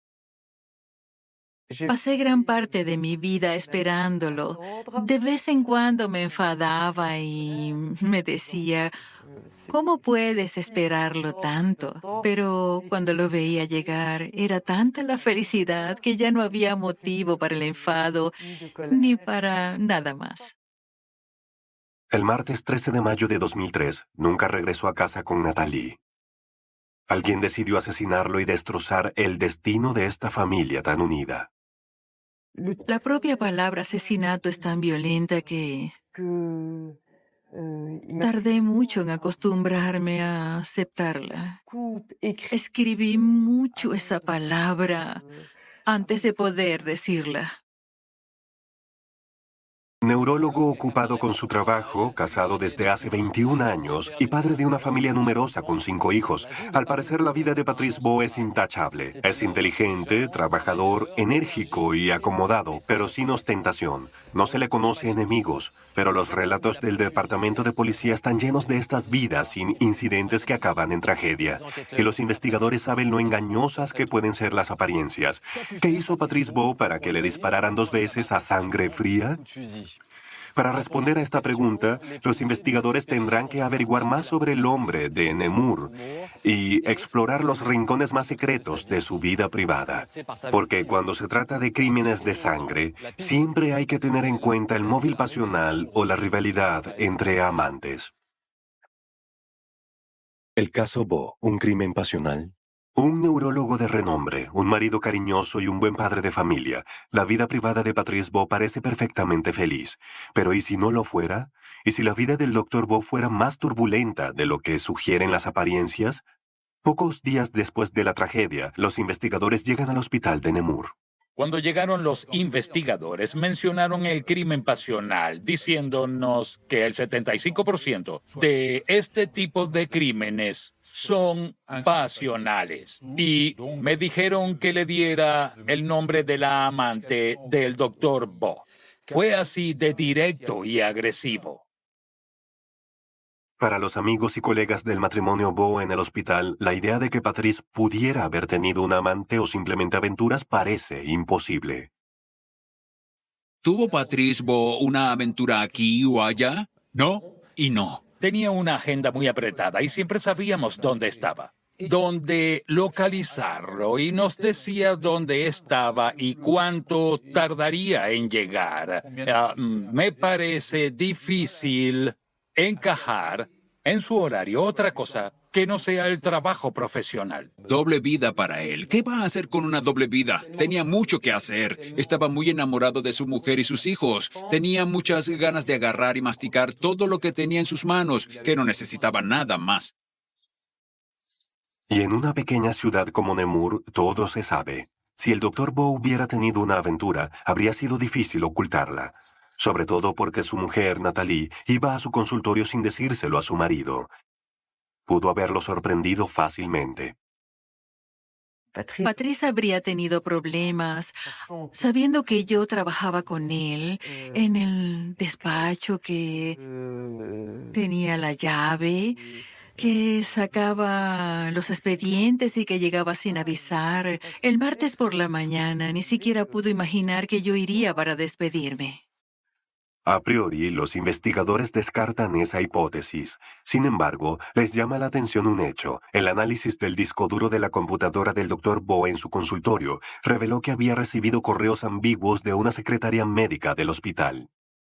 Pasé gran parte de mi vida esperándolo. De vez en cuando me enfadaba y me decía, ¿cómo puedes esperarlo tanto? Pero cuando lo veía llegar, era tanta la felicidad que ya no había motivo para el enfado ni para nada más. El martes 13 de mayo de 2003, nunca regresó a casa con Natalie. Alguien decidió asesinarlo y destrozar el destino de esta familia tan unida. La propia palabra asesinato es tan violenta que tardé mucho en acostumbrarme a aceptarla. Escribí mucho esa palabra antes de poder decirla. Neurólogo ocupado con su trabajo, casado desde hace 21 años y padre de una familia numerosa con 5 hijos. Al parecer, la vida de Patrice Beau es intachable. Es inteligente, trabajador, enérgico y acomodado, pero sin ostentación. No se le conoce enemigos, pero los relatos del departamento de policía están llenos de estas vidas sin incidentes que acaban en tragedia. Y los investigadores saben lo engañosas que pueden ser las apariencias. ¿Qué hizo Patrice Beau para que le dispararan 2 veces a sangre fría? Para responder a esta pregunta, los investigadores tendrán que averiguar más sobre el hombre de Nemours y explorar los rincones más secretos de su vida privada. Porque cuando se trata de crímenes de sangre, siempre hay que tener en cuenta el móvil pasional o la rivalidad entre amantes. El caso Beau, un crimen pasional. Un neurólogo de renombre, un marido cariñoso y un buen padre de familia. La vida privada de Patrice Beau parece perfectamente feliz. Pero ¿y si no lo fuera? ¿Y si la vida del Dr. Beau fuera más turbulenta de lo que sugieren las apariencias? Pocos días después de la tragedia, los investigadores llegan al hospital de Nemours. Cuando llegaron los investigadores, mencionaron el crimen pasional, diciéndonos que el 75% de este tipo de crímenes son pasionales. Y me dijeron que le diera el nombre de la amante del Dr. Beau. Fue así de directo y agresivo. Para los amigos y colegas del matrimonio Beau en el hospital, la idea de que Patrice pudiera haber tenido un amante o simplemente aventuras parece imposible. ¿Tuvo Patrice Beau una aventura aquí o allá? No y no. Tenía una agenda muy apretada y siempre sabíamos dónde estaba, dónde localizarlo, y nos decía dónde estaba y cuánto tardaría en llegar. Me parece difícil encajar en su horario otra cosa que no sea el trabajo profesional. Doble vida para él. ¿Qué va a hacer con una doble vida? Tenía mucho que hacer. Estaba muy enamorado de su mujer y sus hijos. Tenía muchas ganas de agarrar y masticar todo lo que tenía en sus manos, que no necesitaba nada más. Y en una pequeña ciudad como Nemours, todo se sabe. Si el Dr. Beau hubiera tenido una aventura, habría sido difícil ocultarla. Sobre todo porque su mujer, Natalie, iba a su consultorio sin decírselo a su marido. Pudo haberlo sorprendido fácilmente. Patrice habría tenido problemas sabiendo que yo trabajaba con él en el despacho, que tenía la llave, que sacaba los expedientes y que llegaba sin avisar. El martes por la mañana ni siquiera pudo imaginar que yo iría para despedirme. A priori, los investigadores descartan esa hipótesis. Sin embargo, les llama la atención un hecho. El análisis del disco duro de la computadora del Dr. Beau en su consultorio reveló que había recibido correos ambiguos de una secretaria médica del hospital.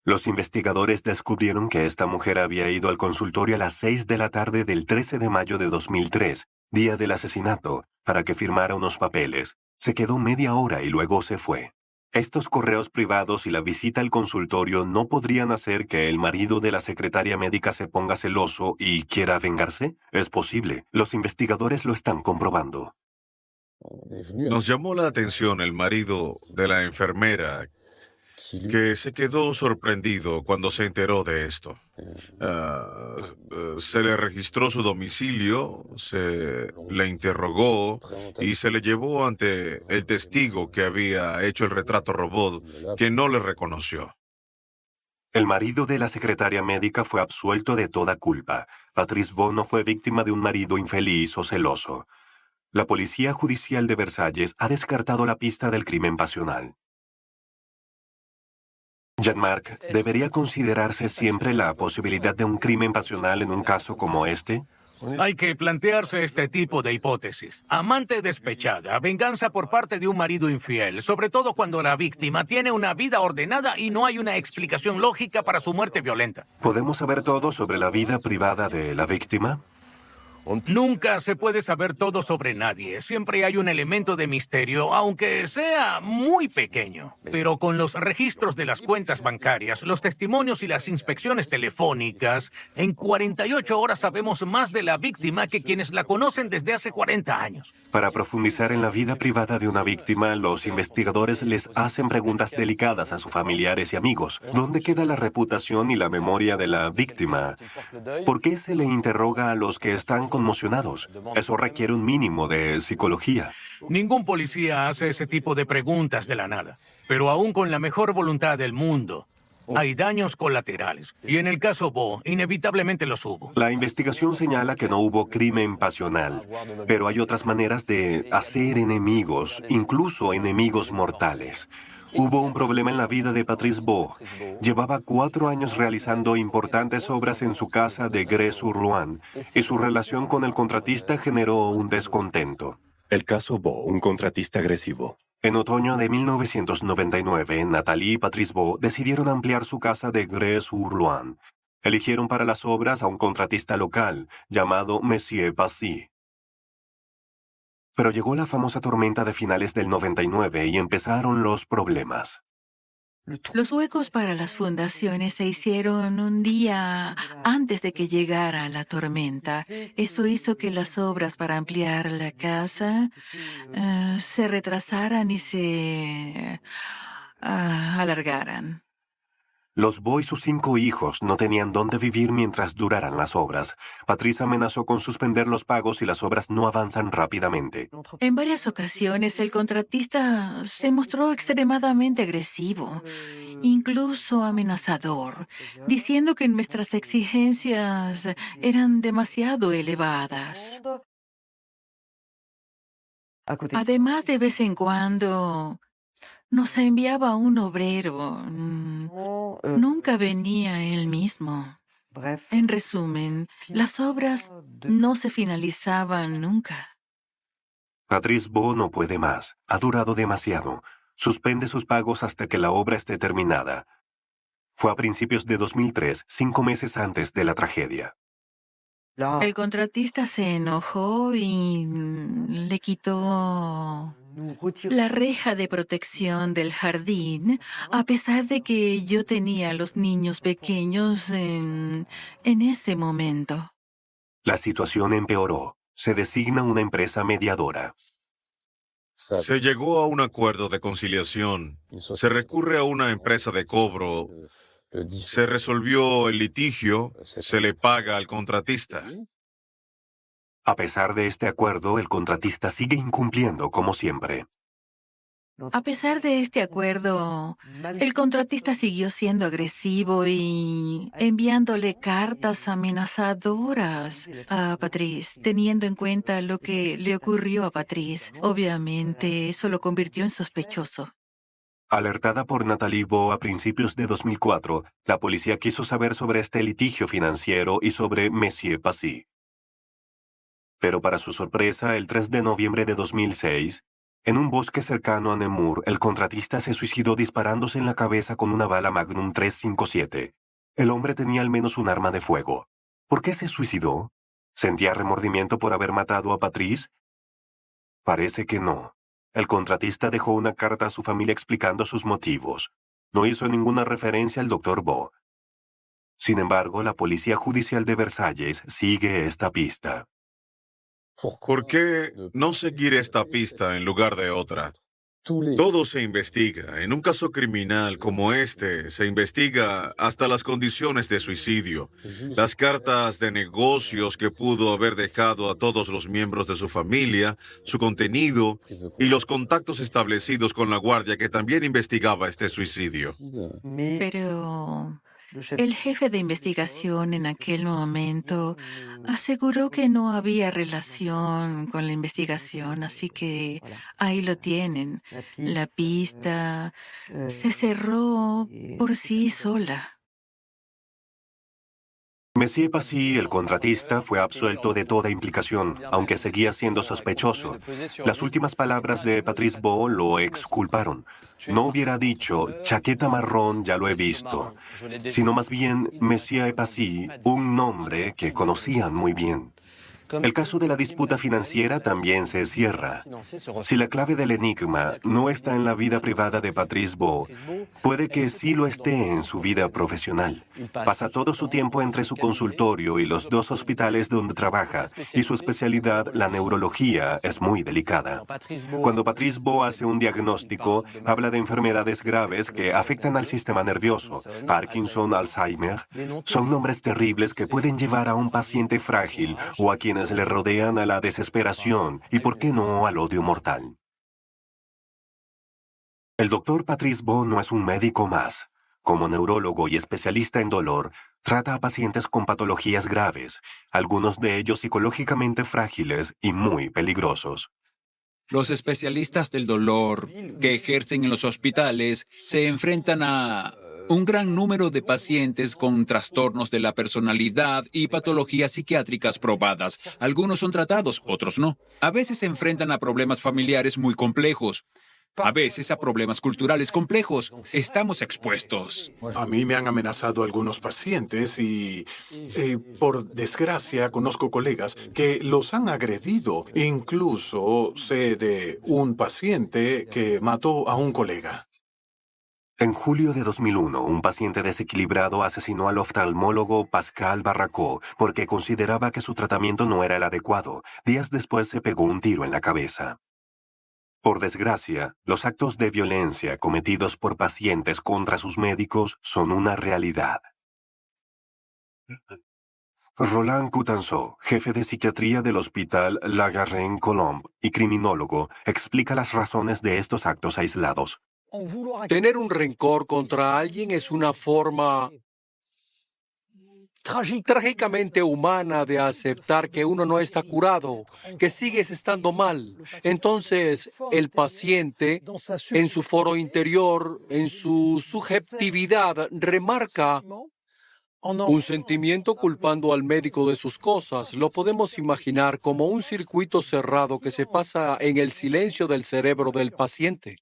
Los investigadores descubrieron que esta mujer había ido al consultorio a las 6 de la tarde del 13 de mayo de 2003, día del asesinato, para que firmara unos papeles. Se quedó media hora y luego se fue. Estos correos privados y la visita al consultorio no podrían hacer que el marido de la secretaria médica se ponga celoso y quiera vengarse. Es posible. Los investigadores lo están comprobando. Nos llamó la atención el marido de la enfermera, que se quedó sorprendido cuando se enteró de esto. Se le registró su domicilio, se le interrogó y se le llevó ante el testigo que había hecho el retrato robot, que no le reconoció. El marido de la secretaria médica fue absuelto de toda culpa. Patrice Beau no fue víctima de un marido infeliz o celoso. La Policía Judicial de Versalles ha descartado la pista del crimen pasional. Jean-Marc, ¿debería considerarse siempre la posibilidad de un crimen pasional en un caso como este? Hay que plantearse este tipo de hipótesis. Amante despechada, venganza por parte de un marido infiel, sobre todo cuando la víctima tiene una vida ordenada y no hay una explicación lógica para su muerte violenta. ¿Podemos saber todo sobre la vida privada de la víctima? Nunca se puede saber todo sobre nadie. Siempre hay un elemento de misterio, aunque sea muy pequeño. Pero con los registros de las cuentas bancarias, los testimonios y las inspecciones telefónicas, en 48 horas sabemos más de la víctima que quienes la conocen desde hace 40 años. Para profundizar en la vida privada de una víctima, los investigadores les hacen preguntas delicadas a sus familiares y amigos. ¿Dónde queda la reputación y la memoria de la víctima? ¿Por qué se le interroga a los que están conmocionados? Eso requiere un mínimo de psicología. Ningún policía hace ese tipo de preguntas de la nada. Pero aún con la mejor voluntad del mundo, hay daños colaterales. Y en el caso Bo, inevitablemente los hubo. La investigación señala que no hubo crimen pasional, pero hay otras maneras de hacer enemigos, incluso enemigos mortales. Hubo un problema en la vida de Patrice Bo. Llevaba 4 años realizando importantes obras en su casa de Grès-sur-Loing, y su relación con el contratista generó un descontento. El caso Bo, un contratista agresivo. En otoño de 1999, Nathalie y Patrice Bo decidieron ampliar su casa de Grès-sur-Loing. Eligieron para las obras a un contratista local llamado Monsieur Passy. Pero llegó la famosa tormenta de finales del 99 y empezaron los problemas. Los huecos para las fundaciones se hicieron un día antes de que llegara la tormenta. Eso hizo que las obras para ampliar la casa se retrasaran y se alargaran. Los Bo y sus 5 hijos no tenían dónde vivir mientras duraran las obras. Patrice amenazó con suspender los pagos si las obras no avanzan rápidamente. En varias ocasiones el contratista se mostró extremadamente agresivo, incluso amenazador, diciendo que nuestras exigencias eran demasiado elevadas. Además, de vez en cuando nos enviaba un obrero. Nunca venía él mismo. En resumen, las obras no se finalizaban nunca. Patrice Bo no puede más. Ha durado demasiado. Suspende sus pagos hasta que la obra esté terminada. Fue a principios de 2003, 5 meses antes de la tragedia. El contratista se enojó y le quitó la reja de protección del jardín, a pesar de que yo tenía a los niños pequeños en ese momento. La situación empeoró. Se designa una empresa mediadora. Se llegó a un acuerdo de conciliación. Se recurre a una empresa de cobro. Se resolvió el litigio. Se le paga al contratista. A pesar de este acuerdo, el contratista sigue incumpliendo como siempre. A pesar de este acuerdo, el contratista siguió siendo agresivo y enviándole cartas amenazadoras a Patrice, teniendo en cuenta lo que le ocurrió a Patrice. Obviamente, eso lo convirtió en sospechoso. Alertada por Nathalie Bo a principios de 2004, la policía quiso saber sobre este litigio financiero y sobre Monsieur Passy. Pero para su sorpresa, el 3 de noviembre de 2006, en un bosque cercano a Nemur, el contratista se suicidó disparándose en la cabeza con una bala Magnum 357. El hombre tenía al menos un arma de fuego. ¿Por qué se suicidó? ¿Sentía remordimiento por haber matado a Patrice? Parece que no. El contratista dejó una carta a su familia explicando sus motivos. No hizo ninguna referencia al Dr. Bo. Sin embargo, la Policía Judicial de Versalles sigue esta pista. ¿Por qué no seguir esta pista en lugar de otra? Todo se investiga. En un caso criminal como este, se investiga hasta las condiciones de suicidio, las cartas de negocios que pudo haber dejado a todos los miembros de su familia, su contenido y los contactos establecidos con la guardia que también investigaba este suicidio. Pero el jefe de investigación en aquel momento Aseguró que no había relación con la investigación, así que ahí lo tienen. La pista se cerró por sí sola. Monsieur Passy, el contratista, fue absuelto de toda implicación, aunque seguía siendo sospechoso. Las últimas palabras de Patrice Beau lo exculparon. No hubiera dicho, chaqueta marrón, ya lo he visto, sino más bien Monsieur Passy, un nombre que conocían muy bien. El caso de la disputa financiera también se cierra. Si la clave del enigma no está en la vida privada de Patrice Beau, puede que sí lo esté en su vida profesional. Pasa todo su tiempo entre su consultorio y los 2 hospitales donde trabaja, y su especialidad, la neurología, es muy delicada. Cuando Patrice Beau hace un diagnóstico, habla de enfermedades graves que afectan al sistema nervioso. Parkinson, Alzheimer, son nombres terribles que pueden llevar a un paciente frágil o a quienes le rodean a la desesperación y, por qué no, al odio mortal. El doctor Patrice Beau no es un médico más. Como neurólogo y especialista en dolor, trata a pacientes con patologías graves, algunos de ellos psicológicamente frágiles y muy peligrosos. Los especialistas del dolor que ejercen en los hospitales se enfrentan a un gran número de pacientes con trastornos de la personalidad y patologías psiquiátricas probadas. Algunos son tratados, otros no. A veces se enfrentan a problemas familiares muy complejos. A veces a problemas culturales complejos. Estamos expuestos. A mí me han amenazado algunos pacientes y, por desgracia, conozco colegas que los han agredido. Incluso sé de un paciente que mató a un colega. En julio de 2001, un paciente desequilibrado asesinó al oftalmólogo Pascal Barracot porque consideraba que su tratamiento no era el adecuado. Días después se pegó un tiro en la cabeza. Por desgracia, los actos de violencia cometidos por pacientes contra sus médicos son una realidad. Roland Coutanceau, jefe de psiquiatría del Hospital La Garenne-Colombe y criminólogo, explica las razones de estos actos aislados. Tener un rencor contra alguien es una forma trágicamente humana de aceptar que uno no está curado, que sigues estando mal. Entonces, el paciente, en su foro interior, en su subjetividad, remarca un sentimiento culpando al médico de sus cosas. Lo podemos imaginar como un circuito cerrado que se pasa en el silencio del cerebro del paciente.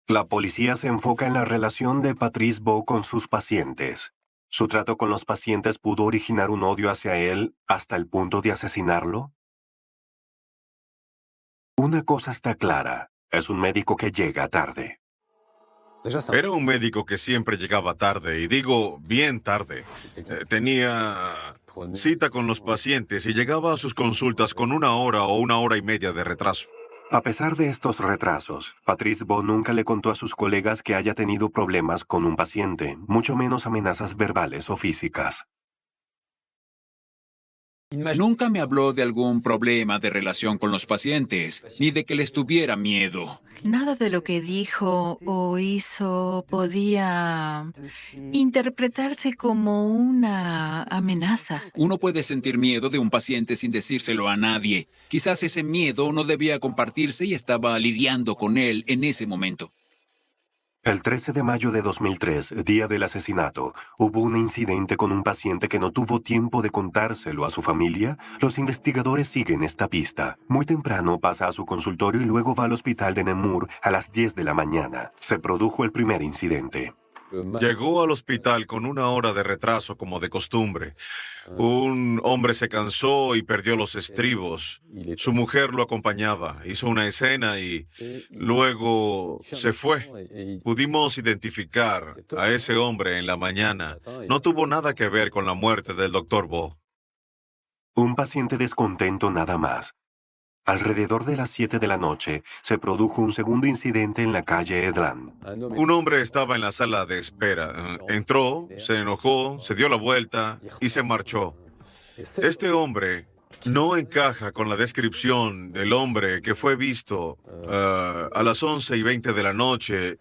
La policía se enfoca en la relación de Patrice Beau con sus pacientes. ¿Su trato con los pacientes pudo originar un odio hacia él hasta el punto de asesinarlo? Una cosa está clara, es un médico que llega tarde. Era un médico que siempre llegaba tarde, y digo bien tarde. Tenía cita con los pacientes y llegaba a sus consultas con 1 hora o 1 hora y media de retraso. A pesar de estos retrasos, Patrice Beau nunca le contó a sus colegas que haya tenido problemas con un paciente, mucho menos amenazas verbales o físicas. Nunca me habló de algún problema de relación con los pacientes, ni de que les tuviera miedo. Nada de lo que dijo o hizo podía interpretarse como una amenaza. Uno puede sentir miedo de un paciente sin decírselo a nadie. Quizás ese miedo no debía compartirse y estaba lidiando con él en ese momento. El 13 de mayo de 2003, día del asesinato, hubo un incidente con un paciente que no tuvo tiempo de contárselo a su familia. Los investigadores siguen esta pista. Muy temprano pasa a su consultorio y luego va al hospital de Nemours a las 10 de la mañana. Se produjo el primer incidente. Llegó al hospital con 1 hora de retraso, como de costumbre. Un hombre se cansó y perdió los estribos. Su mujer lo acompañaba, hizo una escena y luego se fue. Pudimos identificar a ese hombre en la mañana. No tuvo nada que ver con la muerte del Dr. Beau. Un paciente descontento nada más. Alrededor de las 7 de la noche, se produjo un segundo incidente en la calle Edlan. Un hombre estaba en la sala de espera. Entró, se enojó, se dio la vuelta y se marchó. Este hombre no encaja con la descripción del hombre que fue visto a las 11:20 de la noche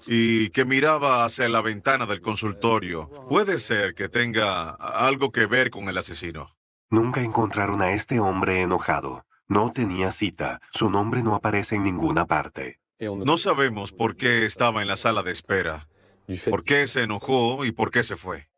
y que miraba hacia la ventana del consultorio. Puede ser que tenga algo que ver con el asesino. Nunca encontraron a este hombre enojado. No tenía cita. Su nombre no aparece en ninguna parte. No sabemos por qué estaba en la sala de espera, por qué se enojó y por qué se fue.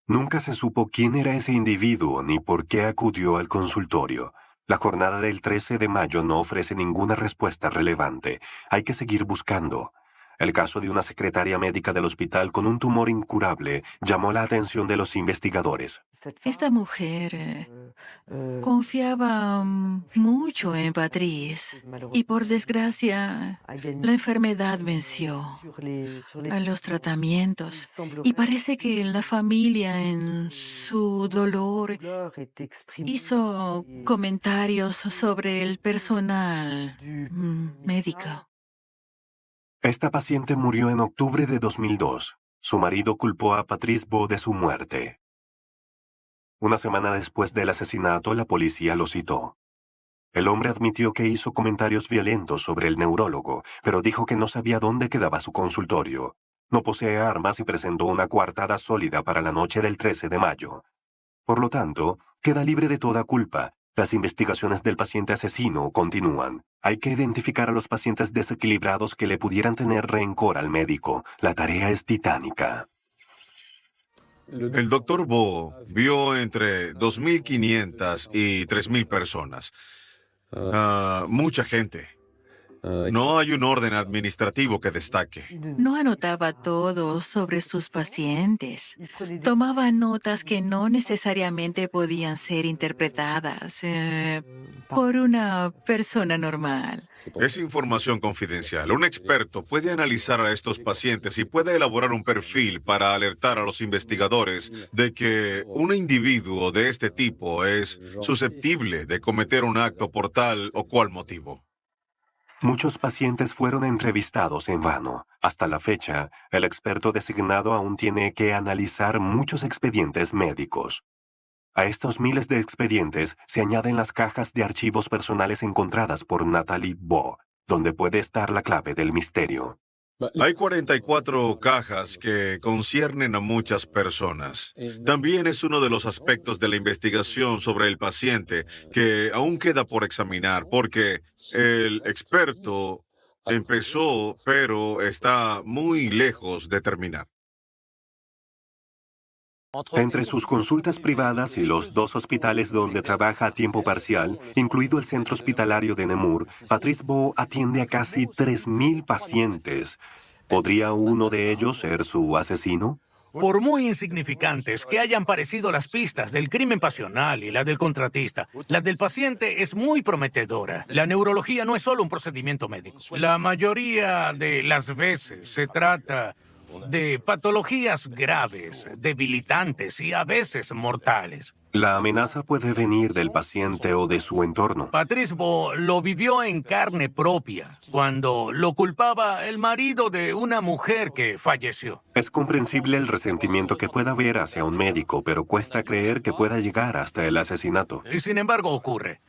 Nunca se supo quién era ese individuo ni por qué acudió al consultorio. La jornada del 13 de mayo no ofrece ninguna respuesta relevante. Hay que seguir buscando. El caso de una secretaria médica del hospital con un tumor incurable llamó la atención de los investigadores. Esta mujer confiaba mucho en Patrice y por desgracia la enfermedad venció a los tratamientos y parece que la familia en su dolor hizo comentarios sobre el personal médico. Esta paciente murió en octubre de 2002. Su marido culpó a Patrice Beau de su muerte. Una semana después del asesinato, la policía lo citó. El hombre admitió que hizo comentarios violentos sobre el neurólogo, pero dijo que no sabía dónde quedaba su consultorio. No posee armas y presentó una coartada sólida para la noche del 13 de mayo. Por lo tanto, queda libre de toda culpa. Las investigaciones del paciente asesino continúan. Hay que identificar a los pacientes desequilibrados que le pudieran tener rencor al médico. La tarea es titánica. El doctor Beau vio entre 2.500 y 3.000 personas. Mucha gente. No hay un orden administrativo que destaque. No anotaba todo sobre sus pacientes. Tomaba notas que no necesariamente podían ser interpretadas por una persona normal. Es información confidencial. Un experto puede analizar a estos pacientes y puede elaborar un perfil para alertar a los investigadores de que un individuo de este tipo es susceptible de cometer un acto por tal o cual motivo. Muchos pacientes fueron entrevistados en vano. Hasta la fecha, el experto designado aún tiene que analizar muchos expedientes médicos. A estos miles de expedientes se añaden las cajas de archivos personales encontradas por Nathalie Beau, donde puede estar la clave del misterio. Hay 44 cajas que conciernen a muchas personas. También es uno de los aspectos de la investigación sobre el paciente que aún queda por examinar, porque el experto empezó, pero está muy lejos de terminar. Entre sus consultas privadas y los 2 hospitales donde trabaja a tiempo parcial, incluido el centro hospitalario de Nemours, Patrice Beau atiende a casi 3.000 pacientes. ¿Podría uno de ellos ser su asesino? Por muy insignificantes que hayan parecido las pistas del crimen pasional y la del contratista, la del paciente es muy prometedora. La neurología no es solo un procedimiento médico. La mayoría de las veces se trata de patologías graves, debilitantes y a veces mortales. La amenaza puede venir del paciente o de su entorno. Patrice Beau lo vivió en carne propia cuando lo culpaba el marido de una mujer que falleció. Es comprensible el resentimiento que pueda haber hacia un médico, pero cuesta creer que pueda llegar hasta el asesinato. Y sin embargo ocurre.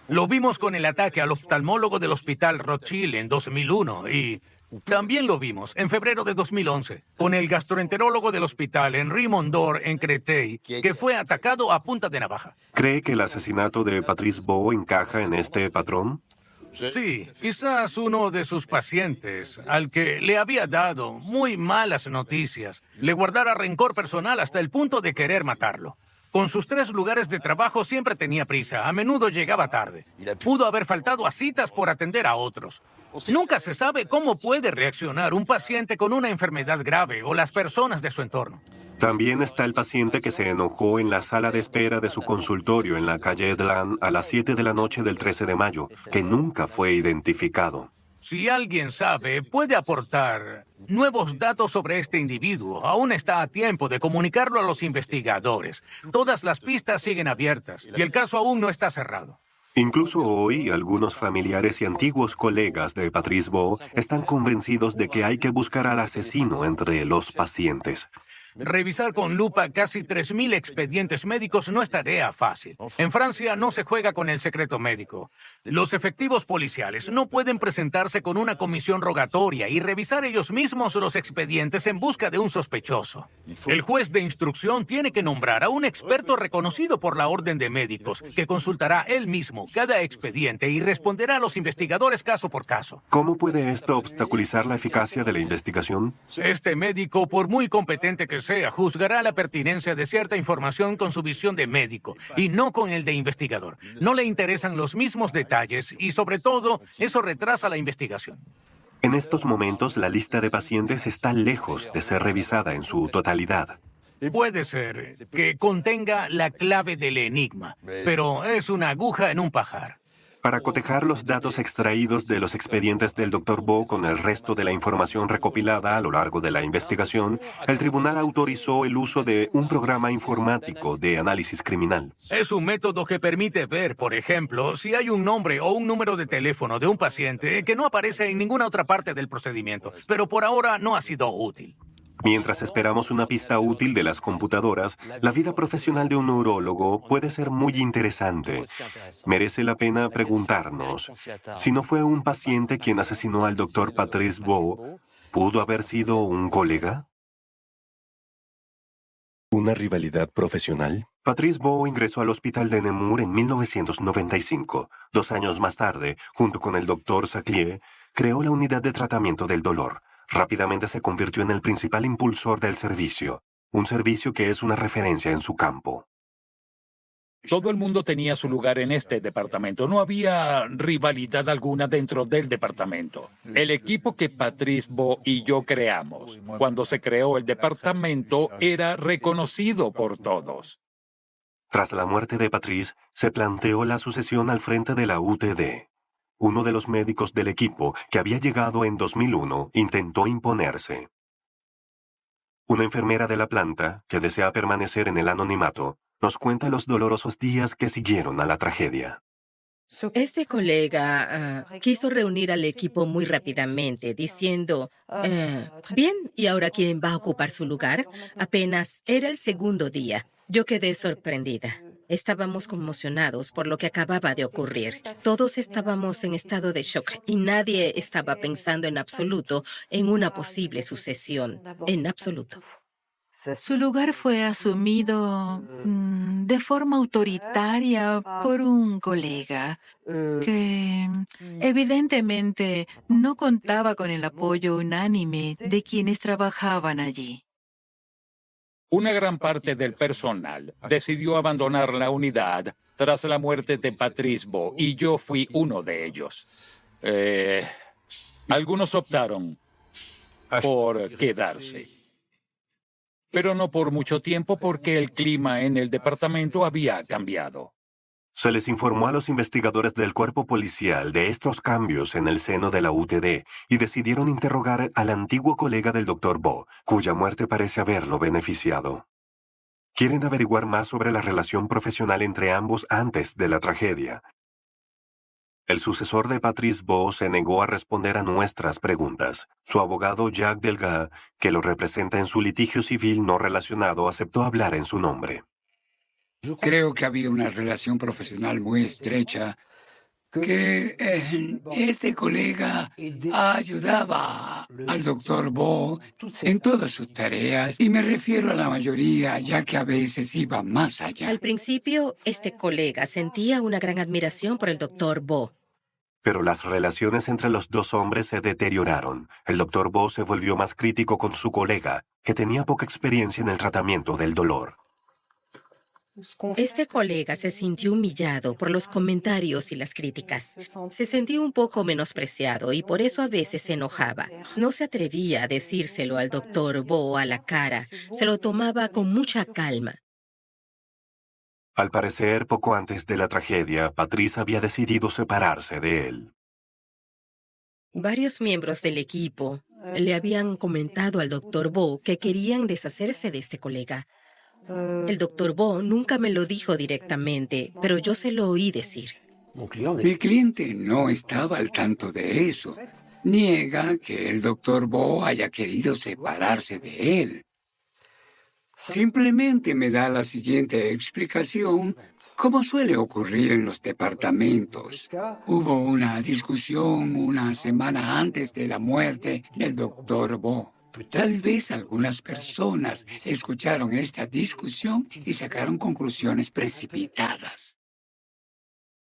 Lo vimos con el ataque al oftalmólogo del Hospital Rothschild en 2001 y también lo vimos en febrero de 2011 con el gastroenterólogo del hospital Henri Mondor en Créteil, que fue atacado a punta de navaja. ¿Cree que el asesinato de Patrice Beau encaja en este patrón? Sí, quizás uno de sus pacientes, al que le había dado muy malas noticias, le guardara rencor personal hasta el punto de querer matarlo. Con sus 3 lugares de trabajo siempre tenía prisa, a menudo llegaba tarde. Pudo haber faltado a citas por atender a otros. Nunca se sabe cómo puede reaccionar un paciente con una enfermedad grave o las personas de su entorno. También está el paciente que se enojó en la sala de espera de su consultorio en la calle Edlan a las 7 de la noche del 13 de mayo, que nunca fue identificado. Si alguien sabe, puede aportar nuevos datos sobre este individuo. Aún está a tiempo de comunicarlo a los investigadores. Todas las pistas siguen abiertas y el caso aún no está cerrado. Incluso hoy, algunos familiares y antiguos colegas de Patrice Beau están convencidos de que hay que buscar al asesino entre los pacientes. Revisar con lupa casi 3.000 expedientes médicos no es tarea fácil. En Francia no se juega con el secreto médico. Los efectivos policiales no pueden presentarse con una comisión rogatoria y revisar ellos mismos los expedientes en busca de un sospechoso. El juez de instrucción tiene que nombrar a un experto reconocido por la orden de médicos, que consultará él mismo cada expediente y responderá a los investigadores caso por caso. ¿Cómo puede esto obstaculizar la eficacia de la investigación? Este médico, por muy competente que sea, juzgará la pertinencia de cierta información con su visión de médico y no con el de investigador. No le interesan los mismos detalles y, sobre todo, eso retrasa la investigación. En estos momentos, la lista de pacientes está lejos de ser revisada en su totalidad. Puede ser que contenga la clave del enigma, pero es una aguja en un pajar. Para cotejar los datos extraídos de los expedientes del Dr. Bo con el resto de la información recopilada a lo largo de la investigación, el tribunal autorizó el uso de un programa informático de análisis criminal. Es un método que permite ver, por ejemplo, si hay un nombre o un número de teléfono de un paciente que no aparece en ninguna otra parte del procedimiento, pero por ahora no ha sido útil. Mientras esperamos una pista útil de las computadoras, la vida profesional de un neurólogo puede ser muy interesante. Merece la pena preguntarnos, si no fue un paciente quien asesinó al Dr. Patrice Bo, ¿pudo haber sido un colega? ¿Una rivalidad profesional? Patrice Bo ingresó al hospital de Nemours en 1995. 2 años más tarde, junto con el Dr. Saclier, creó la unidad de tratamiento del dolor. Rápidamente se convirtió en el principal impulsor del servicio, un servicio que es una referencia en su campo. Todo el mundo tenía su lugar en este departamento. No había rivalidad alguna dentro del departamento. El equipo que Patrice Bo y yo creamos, cuando se creó el departamento, era reconocido por todos. Tras la muerte de Patrice, se planteó la sucesión al frente de la UTD. Uno de los médicos del equipo, que había llegado en 2001, intentó imponerse. Una enfermera de la planta, que desea permanecer en el anonimato, nos cuenta los dolorosos días que siguieron a la tragedia. Este colega quiso reunir al equipo muy rápidamente, diciendo, bien, ¿y ahora quién va a ocupar su lugar? Apenas era el segundo día. Yo quedé sorprendida. Estábamos conmocionados por lo que acababa de ocurrir. Todos estábamos en estado de shock y nadie estaba pensando en absoluto en una posible sucesión. En absoluto. Su lugar fue asumido de forma autoritaria por un colega que evidentemente no contaba con el apoyo unánime de quienes trabajaban allí. Una gran parte del personal decidió abandonar la unidad tras la muerte de Patrice Bo, y yo fui uno de ellos. Algunos optaron por quedarse, pero no por mucho tiempo porque el clima en el departamento había cambiado. Se les informó a los investigadores del cuerpo policial de estos cambios en el seno de la UTD y decidieron interrogar al antiguo colega del Dr. Bo, cuya muerte parece haberlo beneficiado. Quieren averiguar más sobre la relación profesional entre ambos antes de la tragedia. El sucesor de Patrice Bo se negó a responder a nuestras preguntas. Su abogado Jacques Delga, que lo representa en su litigio civil no relacionado, aceptó hablar en su nombre. Creo que había una relación profesional muy estrecha, que este colega ayudaba al Dr. Bo en todas sus tareas, y me refiero a la mayoría, ya que a veces iba más allá. Al principio, este colega sentía una gran admiración por el Dr. Bo. Pero las relaciones entre los dos hombres se deterioraron. El Dr. Bo se volvió más crítico con su colega, que tenía poca experiencia en el tratamiento del dolor. Este colega se sintió humillado por los comentarios y las críticas. Se sentía un poco menospreciado y por eso a veces se enojaba. No se atrevía a decírselo al Dr. Bo a la cara. Se lo tomaba con mucha calma. Al parecer, poco antes de la tragedia, Patrice había decidido separarse de él. Varios miembros del equipo le habían comentado al Dr. Bo que querían deshacerse de este colega. El Dr. Bo nunca me lo dijo directamente, pero yo se lo oí decir. Mi cliente no estaba al tanto de eso. Niega que el Dr. Bo haya querido separarse de él. Simplemente me da la siguiente explicación, como suele ocurrir en los departamentos. Hubo una discusión una semana antes de la muerte del doctor Bo. Tal vez algunas personas escucharon esta discusión y sacaron conclusiones precipitadas.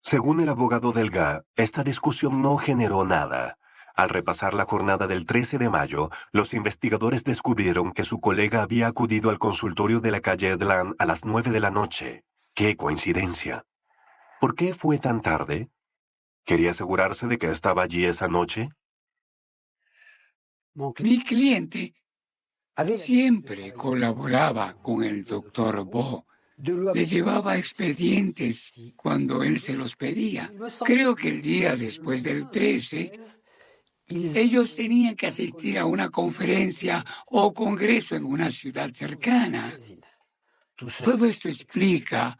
Según el abogado Delga, esta discusión no generó nada. Al repasar la jornada del 13 de mayo, los investigadores descubrieron que su colega había acudido al consultorio de la calle Edlan a las 9 de la noche. ¡Qué coincidencia! ¿Por qué fue tan tarde? ¿Quería asegurarse de que estaba allí esa noche? Mi cliente siempre colaboraba con el doctor Bo. Le llevaba expedientes cuando él se los pedía. Creo que el día después del 13, ellos tenían que asistir a una conferencia o congreso en una ciudad cercana. Todo esto explica,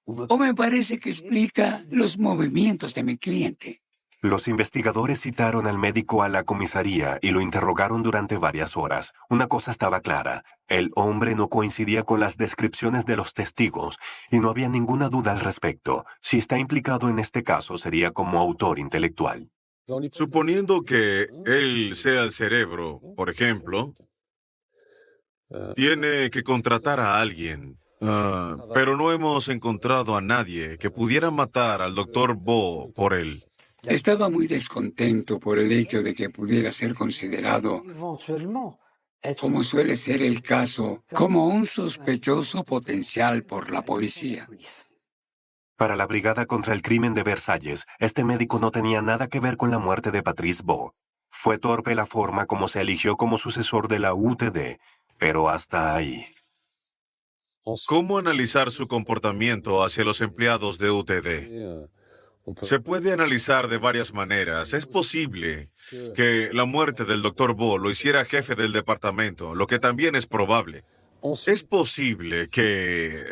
o me parece que explica, los movimientos de mi cliente. Los investigadores citaron al médico a la comisaría y lo interrogaron durante varias horas. Una cosa estaba clara: el hombre no coincidía con las descripciones de los testigos y no había ninguna duda al respecto. Si está implicado en este caso, sería como autor intelectual. Suponiendo que él sea el cerebro, por ejemplo, tiene que contratar a alguien. Pero no hemos encontrado a nadie que pudiera matar al doctor Bo por él. Estaba muy descontento por el hecho de que pudiera ser considerado, como suele ser el caso, como un sospechoso potencial por la policía. Para la Brigada contra el Crimen de Versalles, este médico no tenía nada que ver con la muerte de Patrice Bo. Fue torpe la forma como se eligió como sucesor de la UTD, pero hasta ahí. ¿Cómo analizar su comportamiento hacia los empleados de UTD? Se puede analizar de varias maneras. Es posible que la muerte del Dr. Bo lo hiciera jefe del departamento, lo que también es probable. Es posible que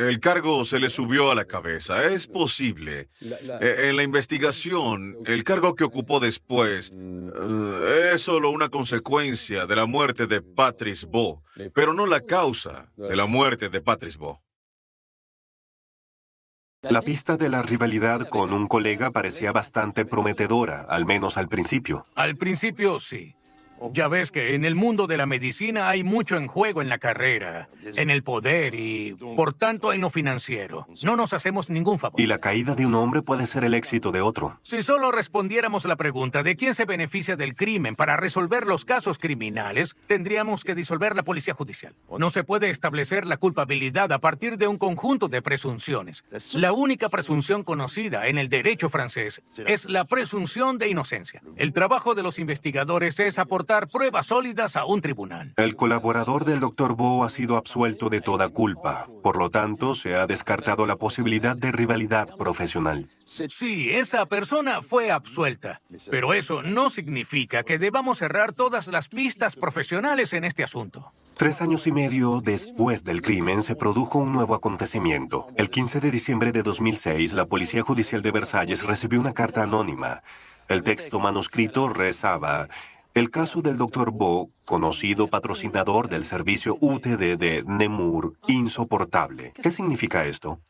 el cargo se le subió a la cabeza. Es posible. En la investigación, el cargo que ocupó después es solo una consecuencia de la muerte de Patrice Bo, pero no la causa de la muerte de Patrice Bo. La pista de la rivalidad con un colega parecía bastante prometedora, al menos al principio. Al principio, sí. Ya ves que en el mundo de la medicina hay mucho en juego en la carrera, en el poder y, por tanto, en lo financiero. No nos hacemos ningún favor. Y la caída de un hombre puede ser el éxito de otro. Si solo respondiéramos la pregunta de quién se beneficia del crimen para resolver los casos criminales, tendríamos que disolver la policía judicial. No se puede establecer la culpabilidad a partir de un conjunto de presunciones. La única presunción conocida en el derecho francés es la presunción de inocencia. El trabajo de los investigadores es aportar pruebas sólidas a un tribunal. El colaborador del Dr. Bo ha sido absuelto de toda culpa. Por lo tanto, se ha descartado la posibilidad de rivalidad profesional. Sí, esa persona fue absuelta, pero eso no significa que debamos cerrar todas las pistas profesionales en este asunto. 3 años y medio después del crimen se produjo un nuevo acontecimiento. El 15 de diciembre de 2006, la Policía Judicial de Versalles recibió una carta anónima. El texto manuscrito rezaba: el caso del Dr. Bo, conocido patrocinador del servicio UTD de Nemours, insoportable. ¿Qué significa esto?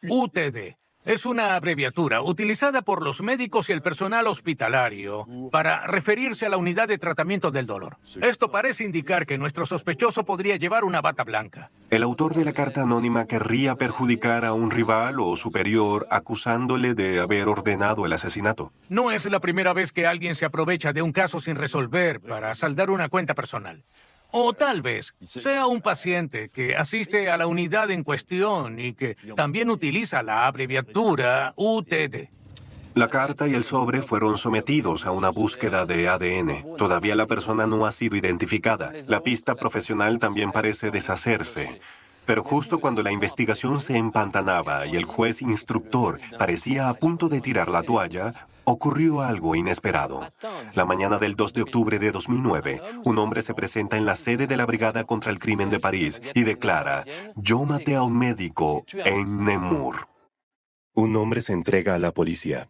UTD es una abreviatura utilizada por los médicos y el personal hospitalario para referirse a la unidad de tratamiento del dolor. Esto parece indicar que nuestro sospechoso podría llevar una bata blanca. El autor de la carta anónima querría perjudicar a un rival o superior acusándole de haber ordenado el asesinato. No es la primera vez que alguien se aprovecha de un caso sin resolver para saldar una cuenta personal. O tal vez sea un paciente que asiste a la unidad en cuestión y que también utiliza la abreviatura UTD. La carta y el sobre fueron sometidos a una búsqueda de ADN. Todavía la persona no ha sido identificada. La pista profesional también parece deshacerse. Pero justo cuando la investigación se empantanaba y el juez instructor parecía a punto de tirar la toalla, ocurrió algo inesperado. La mañana del 2 de octubre de 2009, un hombre se presenta en la sede de la Brigada contra el Crimen de París y declara: yo maté a un médico en Nemours. Un hombre se entrega a la policía.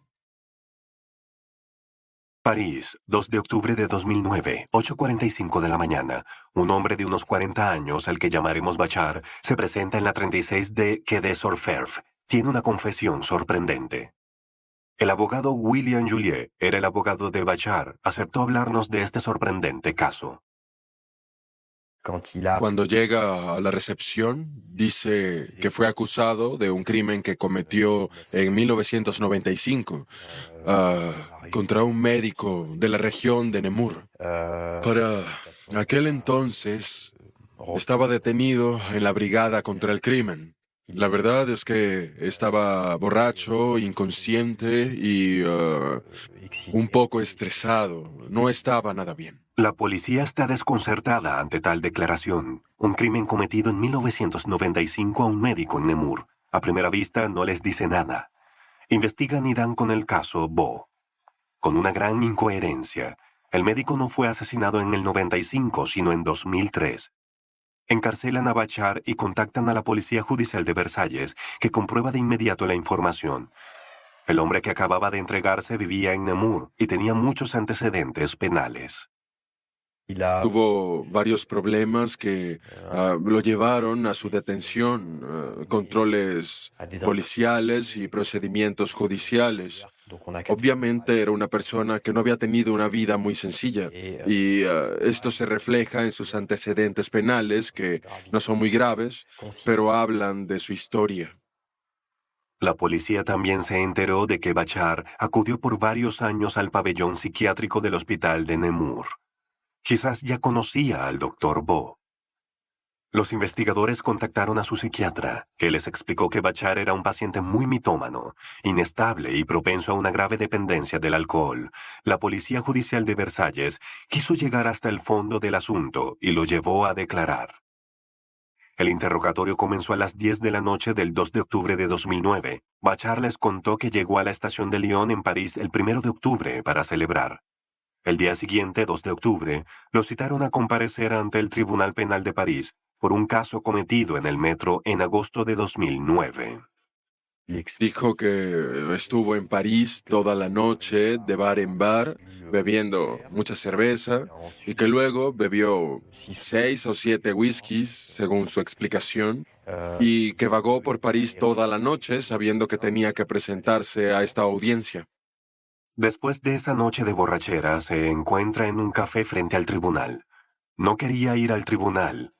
París, 2 de octubre de 2009, 8:45 de la mañana. Un hombre de unos 40 años, al que llamaremos Bachar, se presenta en la 36 de Quai des Orfèvres. Tiene una confesión sorprendente. El abogado William Juliet era el abogado de Bachar. Aceptó hablarnos de este sorprendente caso. Cuando llega a la recepción, dice que fue acusado de un crimen que cometió en 1995 contra un médico de la región de Nemur. Para aquel entonces, estaba detenido en la brigada contra el crimen. La verdad es que estaba borracho, inconsciente y un poco estresado. No estaba nada bien. La policía está desconcertada ante tal declaración. Un crimen cometido en 1995 a un médico en Nemur. A primera vista no les dice nada. Investigan y dan con el caso Bo. Con una gran incoherencia, el médico no fue asesinado en el 95, sino en 2003. Encarcelan a Bachar y contactan a la Policía Judicial de Versalles, que comprueba de inmediato la información. El hombre que acababa de entregarse vivía en Nemur y tenía muchos antecedentes penales. Tuvo varios problemas que lo llevaron a su detención, controles policiales y procedimientos judiciales. Obviamente era una persona que no había tenido una vida muy sencilla y esto se refleja en sus antecedentes penales, que no son muy graves, pero hablan de su historia. La policía también se enteró de que Bachar acudió por varios años al pabellón psiquiátrico del hospital de Nemur. Quizás ya conocía al doctor Bo. Los investigadores contactaron a su psiquiatra, que les explicó que Bachar era un paciente muy mitómano, inestable y propenso a una grave dependencia del alcohol. La Policía Judicial de Versalles quiso llegar hasta el fondo del asunto y lo llevó a declarar. El interrogatorio comenzó a las 10 de la noche del 2 de octubre de 2009. Bachar les contó que llegó a la estación de Lyon en París el 1 de octubre para celebrar. El día siguiente, 2 de octubre, lo citaron a comparecer ante el Tribunal Penal de París por un caso cometido en el metro en agosto de 2009. Dijo que estuvo en París toda la noche, de bar en bar, bebiendo mucha cerveza, y que luego bebió 6 o 7 whiskies, según su explicación, y que vagó por París toda la noche sabiendo que tenía que presentarse a esta audiencia. Después de esa noche de borrachera, se encuentra en un café frente al tribunal. No quería ir al tribunal,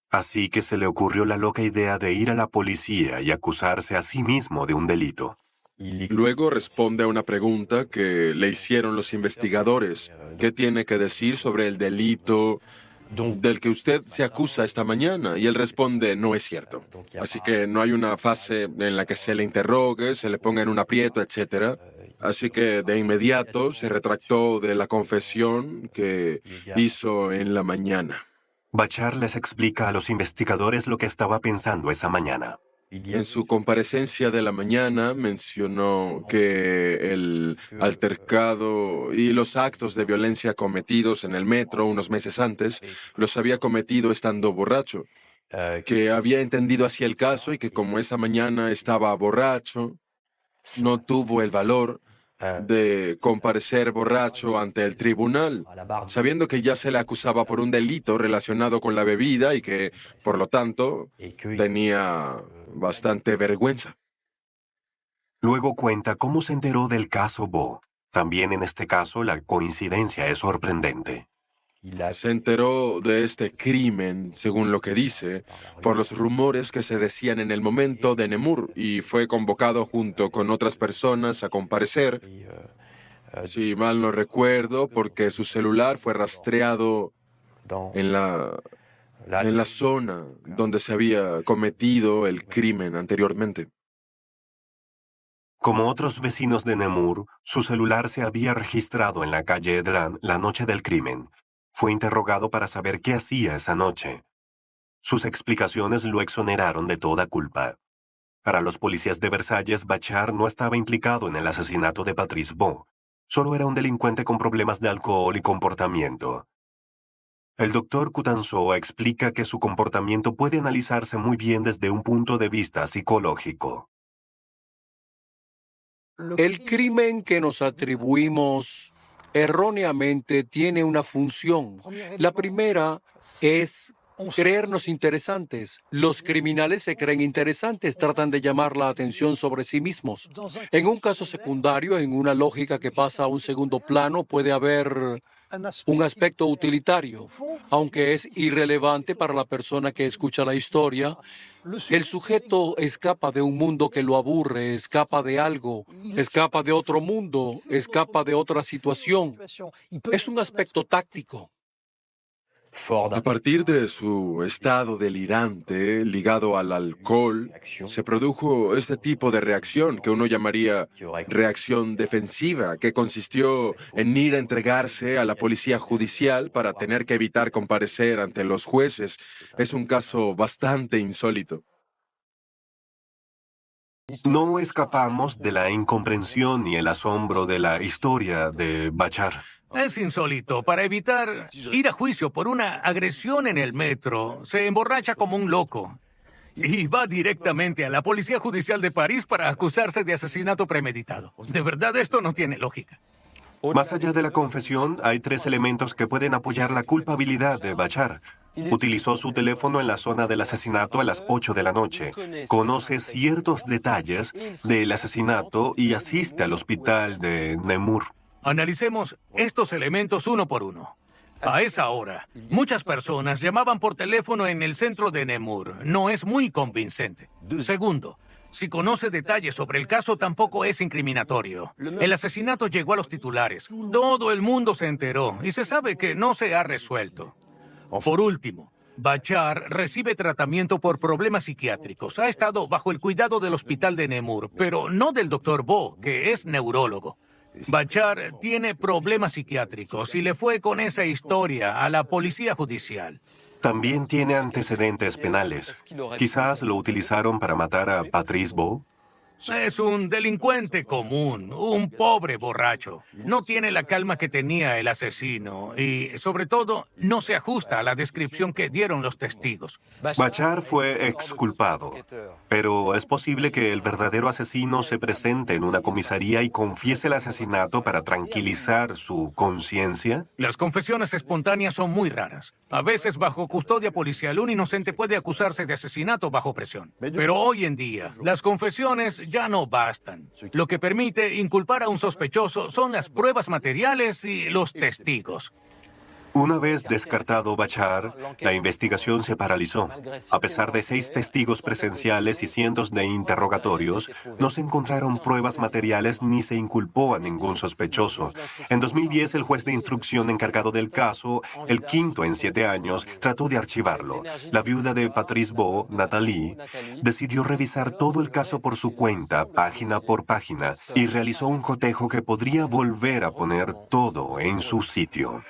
así que se le ocurrió la loca idea de ir a la policía y acusarse a sí mismo de un delito. Luego responde a una pregunta que le hicieron los investigadores. ¿Qué tiene que decir sobre el delito del que usted se acusa esta mañana? Y él responde, no es cierto. Así que no hay una fase en la que se le interrogue, se le ponga en un aprieto, etc. Así que de inmediato se retractó de la confesión que hizo en la mañana. Bachar les explica a los investigadores lo que estaba pensando esa mañana. En su comparecencia de la mañana mencionó que el altercado y los actos de violencia cometidos en el metro unos meses antes los había cometido estando borracho, que había entendido así el caso y que como esa mañana estaba borracho, no tuvo el valor de comparecer borracho ante el tribunal, sabiendo que ya se le acusaba por un delito relacionado con la bebida y que, por lo tanto, tenía bastante vergüenza. Luego cuenta cómo se enteró del caso Bo. También en este caso la coincidencia es sorprendente. Se enteró de este crimen, según lo que dice, por los rumores que se decían en el momento de Nemur y fue convocado junto con otras personas a comparecer. Si mal no recuerdo, porque su celular fue rastreado en la zona donde se había cometido el crimen anteriormente. Como otros vecinos de Nemur, su celular se había registrado en la calle Edlan la noche del crimen. Fue interrogado para saber qué hacía esa noche. Sus explicaciones lo exoneraron de toda culpa. Para los policías de Versalles, Bachar no estaba implicado en el asesinato de Patrice Bo. Solo era un delincuente con problemas de alcohol y comportamiento. El doctor Coutanceau explica que su comportamiento puede analizarse muy bien desde un punto de vista psicológico. El crimen que nos atribuimos erróneamente tiene una función. La primera es creernos interesantes. Los criminales se creen interesantes, tratan de llamar la atención sobre sí mismos. En un caso secundario, en una lógica que pasa a un segundo plano, puede haber un aspecto utilitario. Aunque es irrelevante para la persona que escucha la historia, el sujeto escapa de un mundo que lo aburre, escapa de algo, escapa de otro mundo, escapa de otra situación. Es un aspecto táctico. A partir de su estado delirante ligado al alcohol, se produjo este tipo de reacción que uno llamaría reacción defensiva, que consistió en ir a entregarse a la policía judicial para tener que evitar comparecer ante los jueces. Es un caso bastante insólito. No escapamos de la incomprensión y el asombro de la historia de Bachar. Es insólito. Para evitar ir a juicio por una agresión en el metro, se emborracha como un loco y va directamente a la Policía Judicial de París para acusarse de asesinato premeditado. De verdad, esto no tiene lógica. Más allá de la confesión, hay 3 elementos que pueden apoyar la culpabilidad de Bachar. Utilizó su teléfono en la zona del asesinato a las 8 de la noche. Conoce ciertos detalles del asesinato y asiste al hospital de Nemur. Analicemos estos elementos uno por uno. A esa hora, muchas personas llamaban por teléfono en el centro de Nemur. No es muy convincente. Segundo, si conoce detalles sobre el caso, tampoco es incriminatorio. El asesinato llegó a los titulares. Todo el mundo se enteró y se sabe que no se ha resuelto. Por último, Bachar recibe tratamiento por problemas psiquiátricos. Ha estado bajo el cuidado del hospital de Nemur, pero no del Dr. Bo, que es neurólogo. Bachar tiene problemas psiquiátricos y le fue con esa historia a la policía judicial. También tiene antecedentes penales. Quizás lo utilizaron para matar a Patrice Bo. Es un delincuente común, un pobre borracho. No tiene la calma que tenía el asesino y, sobre todo, no se ajusta a la descripción que dieron los testigos. Bachar fue exculpado, pero es posible que el verdadero asesino se presente en una comisaría y confiese el asesinato para tranquilizar su conciencia. Las confesiones espontáneas son muy raras. A veces, bajo custodia policial, un inocente puede acusarse de asesinato bajo presión. Pero hoy en día, las confesiones ya no bastan. Lo que permite inculpar a un sospechoso son las pruebas materiales y los testigos. Una vez descartado Bachar, la investigación se paralizó. A pesar de 6 testigos presenciales y cientos de interrogatorios, no se encontraron pruebas materiales ni se inculpó a ningún sospechoso. En 2010, el juez de instrucción encargado del caso, el quinto en 7 años, trató de archivarlo. La viuda de Patrice Bo, Nathalie, decidió revisar todo el caso por su cuenta, página por página, y realizó un cotejo que podría volver a poner todo en su sitio.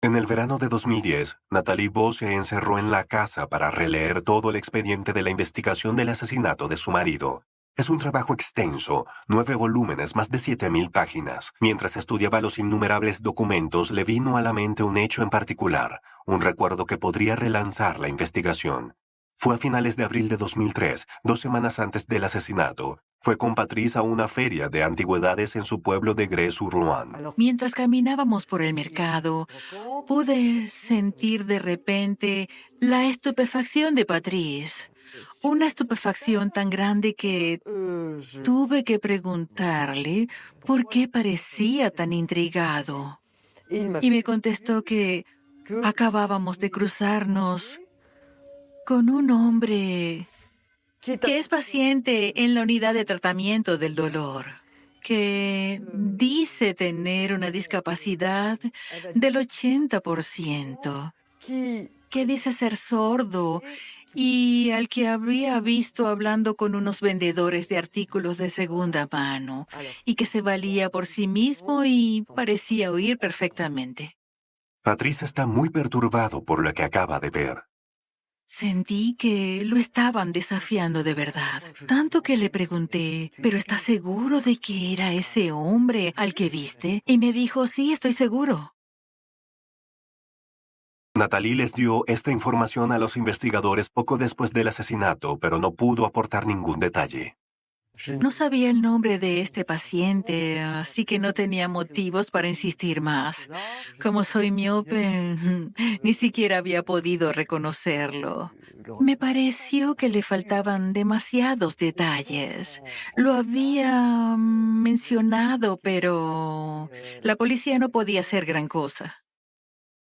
En el verano de 2010, Nathalie Bo se encerró en la casa para releer todo el expediente de la investigación del asesinato de su marido. Es un trabajo extenso, 9 volúmenes, más de 7.000 páginas. Mientras estudiaba los innumerables documentos, le vino a la mente un hecho en particular, un recuerdo que podría relanzar la investigación. Fue a finales de abril de 2003, 2 semanas antes del asesinato. Fue con Patrice a una feria de antigüedades en su pueblo de Grès-sur-Loing. Mientras caminábamos por el mercado, pude sentir de repente la estupefacción de Patrice. Una estupefacción tan grande que tuve que preguntarle por qué parecía tan intrigado. Y me contestó que acabábamos de cruzarnos con un hombre que es paciente en la unidad de tratamiento del dolor, que dice tener una discapacidad del 80%, que dice ser sordo y al que habría visto hablando con unos vendedores de artículos de segunda mano y que se valía por sí mismo y parecía oír perfectamente. Patrice está muy perturbado por lo que acaba de ver. Sentí que lo estaban desafiando de verdad. Tanto que le pregunté, ¿pero estás seguro de que era ese hombre al que viste? Y me dijo, sí, estoy seguro. Nathalie les dio esta información a los investigadores poco después del asesinato, pero no pudo aportar ningún detalle. No sabía el nombre de este paciente, así que no tenía motivos para insistir más. Como soy miope, ni siquiera había podido reconocerlo. Me pareció que le faltaban demasiados detalles. Lo había mencionado, pero la policía no podía hacer gran cosa.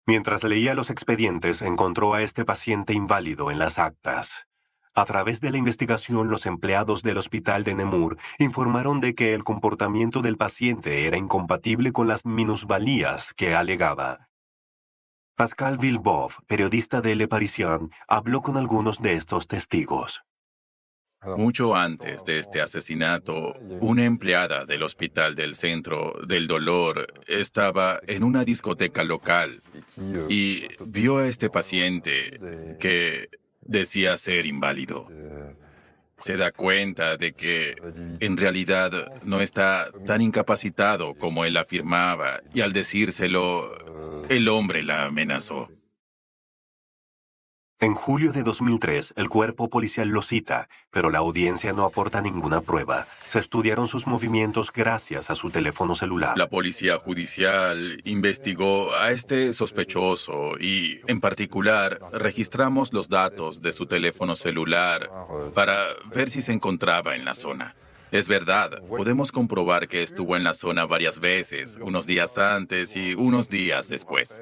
Mientras leía los expedientes, encontró a este paciente inválido en las actas. A través de la investigación, los empleados del hospital de Nemur informaron de que el comportamiento del paciente era incompatible con las minusvalías que alegaba. Pascal Villeboeuf, periodista de Le Parisien, habló con algunos de estos testigos. Mucho antes de este asesinato, una empleada del Hospital del Centro del Dolor estaba en una discoteca local y vio a este paciente que decía ser inválido. Se da cuenta de que en realidad no está tan incapacitado como él afirmaba y al decírselo, el hombre la amenazó. En julio de 2003, el cuerpo policial lo cita, pero la audiencia no aporta ninguna prueba. Se estudiaron sus movimientos gracias a su teléfono celular. La policía judicial investigó a este sospechoso y, en particular, registramos los datos de su teléfono celular para ver si se encontraba en la zona. Es verdad, podemos comprobar que estuvo en la zona varias veces, unos días antes y unos días después.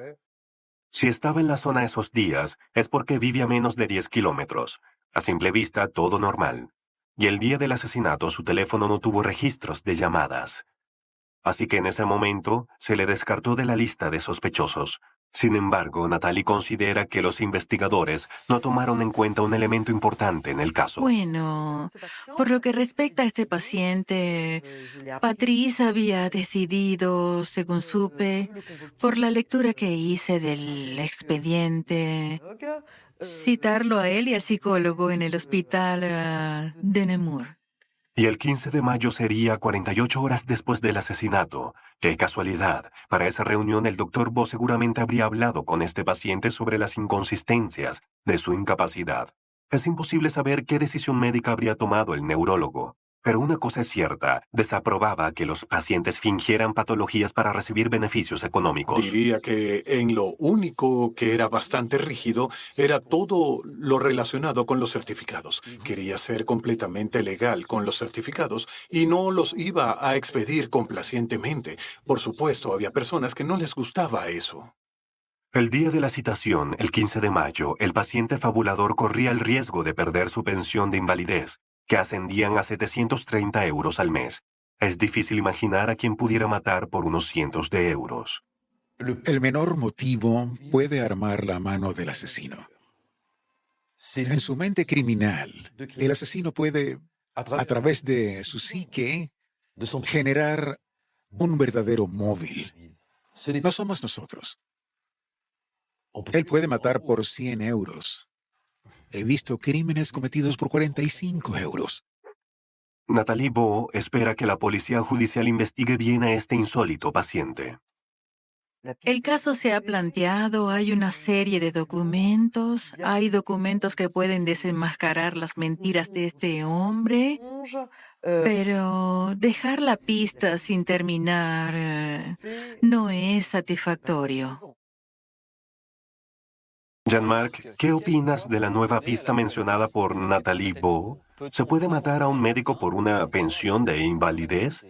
Si estaba en la zona esos días, es porque vive a menos de 10 kilómetros. A simple vista, todo normal. Y el día del asesinato, su teléfono no tuvo registros de llamadas. Así que en ese momento, se le descartó de la lista de sospechosos. Sin embargo, Natalie considera que los investigadores no tomaron en cuenta un elemento importante en el caso. Bueno, por lo que respecta a este paciente, Patrice había decidido, según supe, por la lectura que hice del expediente, citarlo a él y al psicólogo en el hospital de Nemur. Y el 15 de mayo sería 48 horas después del asesinato. ¡Qué casualidad! Para esa reunión el Dr. Bo seguramente habría hablado con este paciente sobre las inconsistencias de su incapacidad. Es imposible saber qué decisión médica habría tomado el neurólogo. Pero una cosa es cierta, desaprobaba que los pacientes fingieran patologías para recibir beneficios económicos. Diría que en lo único que era bastante rígido era todo lo relacionado con los certificados. Quería ser completamente legal con los certificados y no los iba a expedir complacientemente. Por supuesto, había personas que no les gustaba eso. El día de la citación, el 15 de mayo, el paciente fabulador corría el riesgo de perder su pensión de invalidez, que ascendían a 730 euros al mes. Es difícil imaginar a quién pudiera matar por unos cientos de euros. El menor motivo puede armar la mano del asesino. En su mente criminal, el asesino puede, a través de su psique, generar un verdadero móvil. No somos nosotros. Él puede matar por 100 euros. He visto crímenes cometidos por 45 euros. Natalie Bo espera que la policía judicial investigue bien a este insólito paciente. El caso se ha planteado, hay una serie de documentos, hay documentos que pueden desenmascarar las mentiras de este hombre, pero dejar la pista sin terminar no es satisfactorio. Jean-Marc, ¿qué opinas de la nueva pista mencionada por Natalie Bo? ¿Se puede matar a un médico por una pensión de invalidez?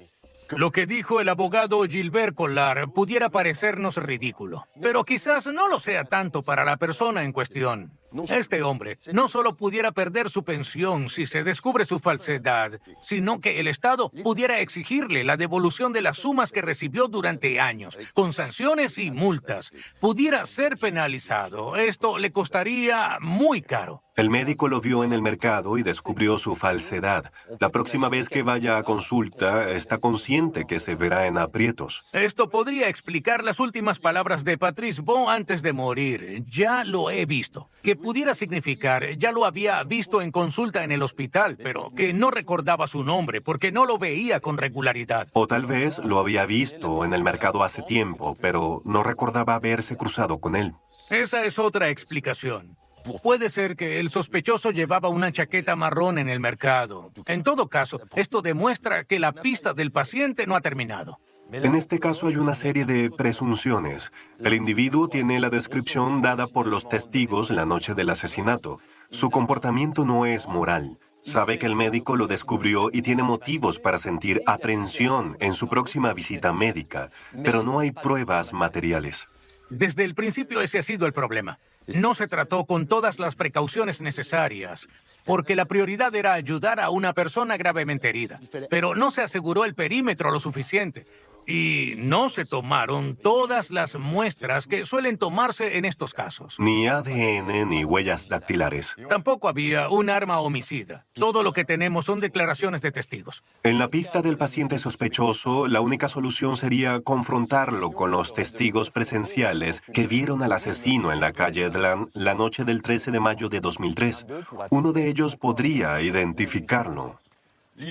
Lo que dijo el abogado Gilbert Collard pudiera parecernos ridículo, pero quizás no lo sea tanto para la persona en cuestión. Este hombre no solo pudiera perder su pensión si se descubre su falsedad, sino que el Estado pudiera exigirle la devolución de las sumas que recibió durante años, con sanciones y multas. Pudiera ser penalizado. Esto le costaría muy caro. El médico lo vio en el mercado y descubrió su falsedad. La próxima vez que vaya a consulta, está consciente que se verá en aprietos. Esto podría explicar las últimas palabras de Patrice Bo antes de morir. Ya lo he visto. Que pudiera significar, ya lo había visto en consulta en el hospital, pero que no recordaba su nombre porque no lo veía con regularidad. O tal vez lo había visto en el mercado hace tiempo, pero no recordaba haberse cruzado con él. Esa es otra explicación. Puede ser que el sospechoso llevaba una chaqueta marrón en el mercado. En todo caso, esto demuestra que la pista del paciente no ha terminado. En este caso hay una serie de presunciones. El individuo tiene la descripción dada por los testigos la noche del asesinato. Su comportamiento no es moral. Sabe que el médico lo descubrió y tiene motivos para sentir aprensión en su próxima visita médica, pero no hay pruebas materiales. Desde el principio ese ha sido el problema. No se trató con todas las precauciones necesarias, porque la prioridad era ayudar a una persona gravemente herida. Pero no se aseguró el perímetro lo suficiente. Y no se tomaron todas las muestras que suelen tomarse en estos casos. Ni ADN ni huellas dactilares. Tampoco había un arma homicida. Todo lo que tenemos son declaraciones de testigos. En la pista del paciente sospechoso, la única solución sería confrontarlo con los testigos presenciales que vieron al asesino en la calle Edlan la noche del 13 de mayo de 2003. Uno de ellos podría identificarlo.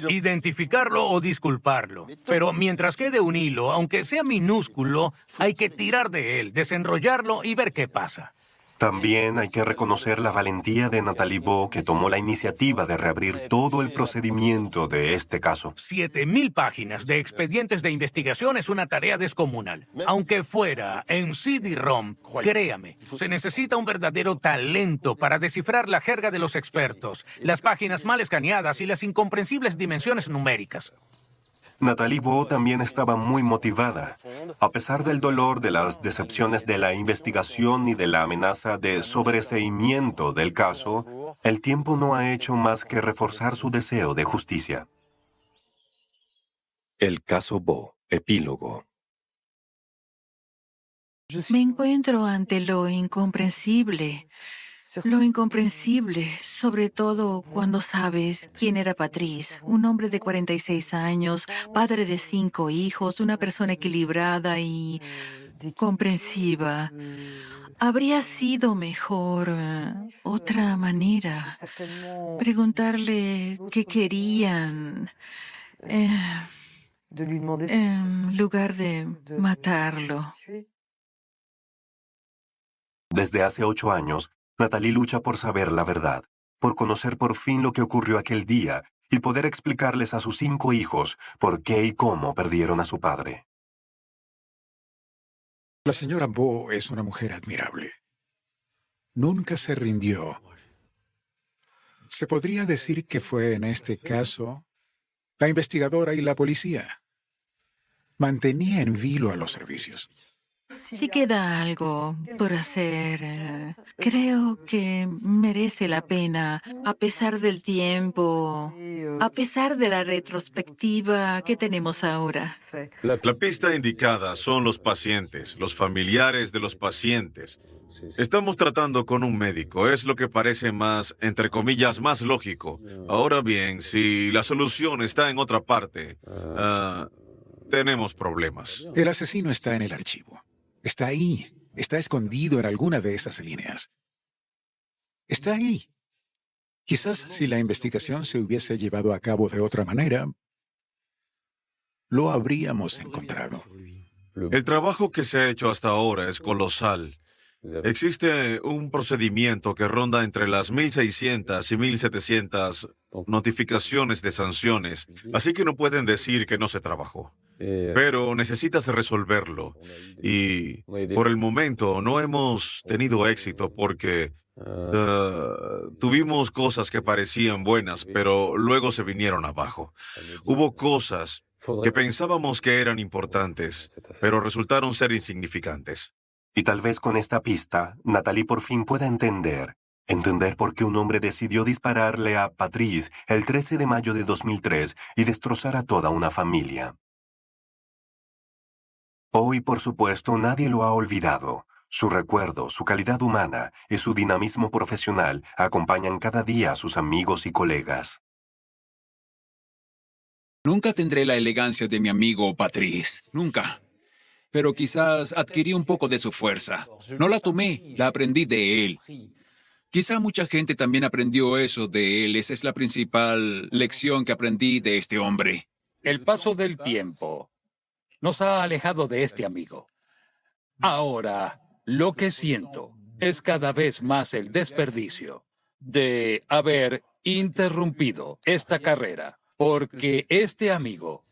Identificarlo o disculparlo. Pero mientras quede un hilo, aunque sea minúsculo, hay que tirar de él, desenrollarlo y ver qué pasa. También hay que reconocer la valentía de Nathalie Beau, que tomó la iniciativa de reabrir todo el procedimiento de este caso. 7.000 páginas de expedientes de investigación es una tarea descomunal. Aunque fuera en CD-ROM, créame, se necesita un verdadero talento para descifrar la jerga de los expertos, las páginas mal escaneadas y las incomprensibles dimensiones numéricas. Nathalie Beau también estaba muy motivada. A pesar del dolor, de las decepciones de la investigación y de la amenaza de sobreseimiento del caso, el tiempo no ha hecho más que reforzar su deseo de justicia. El caso Beau, epílogo. Me encuentro ante lo incomprensible. Lo incomprensible, sobre todo cuando sabes quién era Patrice, un hombre de 46 años, padre de 5 hijos, una persona equilibrada y comprensiva. Habría sido mejor otra manera. Preguntarle qué querían en lugar de matarlo. Desde hace 8 años, Nathalie lucha por saber la verdad, por conocer por fin lo que ocurrió aquel día y poder explicarles a sus 5 hijos por qué y cómo perdieron a su padre. La señora Beau es una mujer admirable. Nunca se rindió. Se podría decir que fue, en este caso, la investigadora y la policía. Mantenía en vilo a los servicios. Si queda algo por hacer, creo que merece la pena, a pesar del tiempo, a pesar de la retrospectiva que tenemos ahora. La pista indicada son los pacientes, los familiares de los pacientes. Estamos tratando con un médico, es lo que parece más, entre comillas, más lógico. Ahora bien, si la solución está en otra parte, tenemos problemas. El asesino está en el archivo. Está ahí. Está escondido en alguna de esas líneas. Está ahí. Quizás si la investigación se hubiese llevado a cabo de otra manera, lo habríamos encontrado. El trabajo que se ha hecho hasta ahora es colosal. Existe un procedimiento que ronda entre las 1.600 y 1.700 notificaciones de sanciones, así que no pueden decir que no se trabajó. Pero necesitas resolverlo. Y por el momento no hemos tenido éxito porque tuvimos cosas que parecían buenas, pero luego se vinieron abajo. Hubo cosas que pensábamos que eran importantes, pero resultaron ser insignificantes. Y tal vez con esta pista, Nathalie por fin pueda entender por qué un hombre decidió dispararle a Patrice el 13 de mayo de 2003 y destrozar a toda una familia. Hoy, por supuesto, nadie lo ha olvidado. Su recuerdo, su calidad humana y su dinamismo profesional acompañan cada día a sus amigos y colegas. Nunca tendré la elegancia de mi amigo Patrice, nunca. Pero quizás adquirí un poco de su fuerza. No la tomé, la aprendí de él. Quizá mucha gente también aprendió eso de él. Esa es la principal lección que aprendí de este hombre. El paso del tiempo nos ha alejado de este amigo. Ahora, lo que siento es cada vez más el desperdicio de haber interrumpido esta carrera, porque este amigo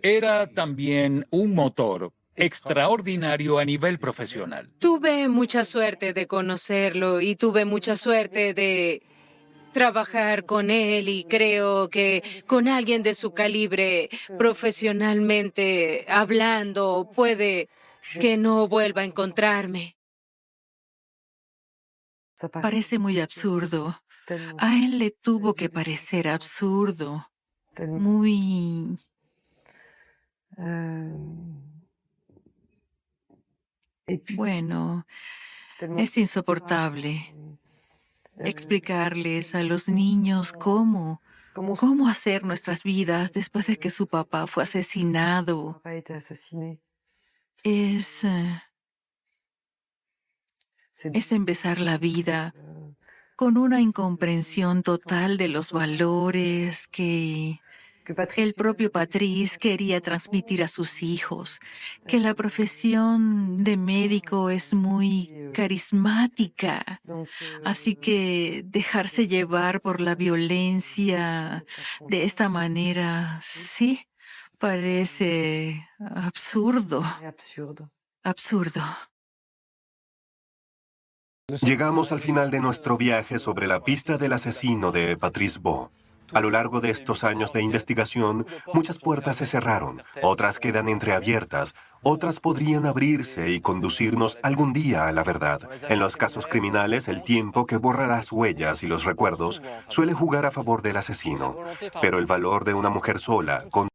era también un motor extraordinario a nivel profesional. Tuve mucha suerte de conocerlo y tuve mucha suerte de trabajar con él y creo que con alguien de su calibre, profesionalmente hablando, puede que no vuelva a encontrarme. Parece muy absurdo. A él le tuvo que parecer absurdo. Muy... Bueno, es insoportable explicarles a los niños cómo hacer nuestras vidas después de que su papá fue asesinado. Es empezar la vida con una incomprensión total de los valores que el propio Patrice quería transmitir a sus hijos, que la profesión de médico es muy carismática, así que dejarse llevar por la violencia de esta manera, sí, parece absurdo. Absurdo. Llegamos al final de nuestro viaje sobre la pista del asesino de Patrice Beau. A lo largo de estos años de investigación, muchas puertas se cerraron, otras quedan entreabiertas, otras podrían abrirse y conducirnos algún día a la verdad. En los casos criminales, el tiempo que borra las huellas y los recuerdos suele jugar a favor del asesino. Pero el valor de una mujer sola, con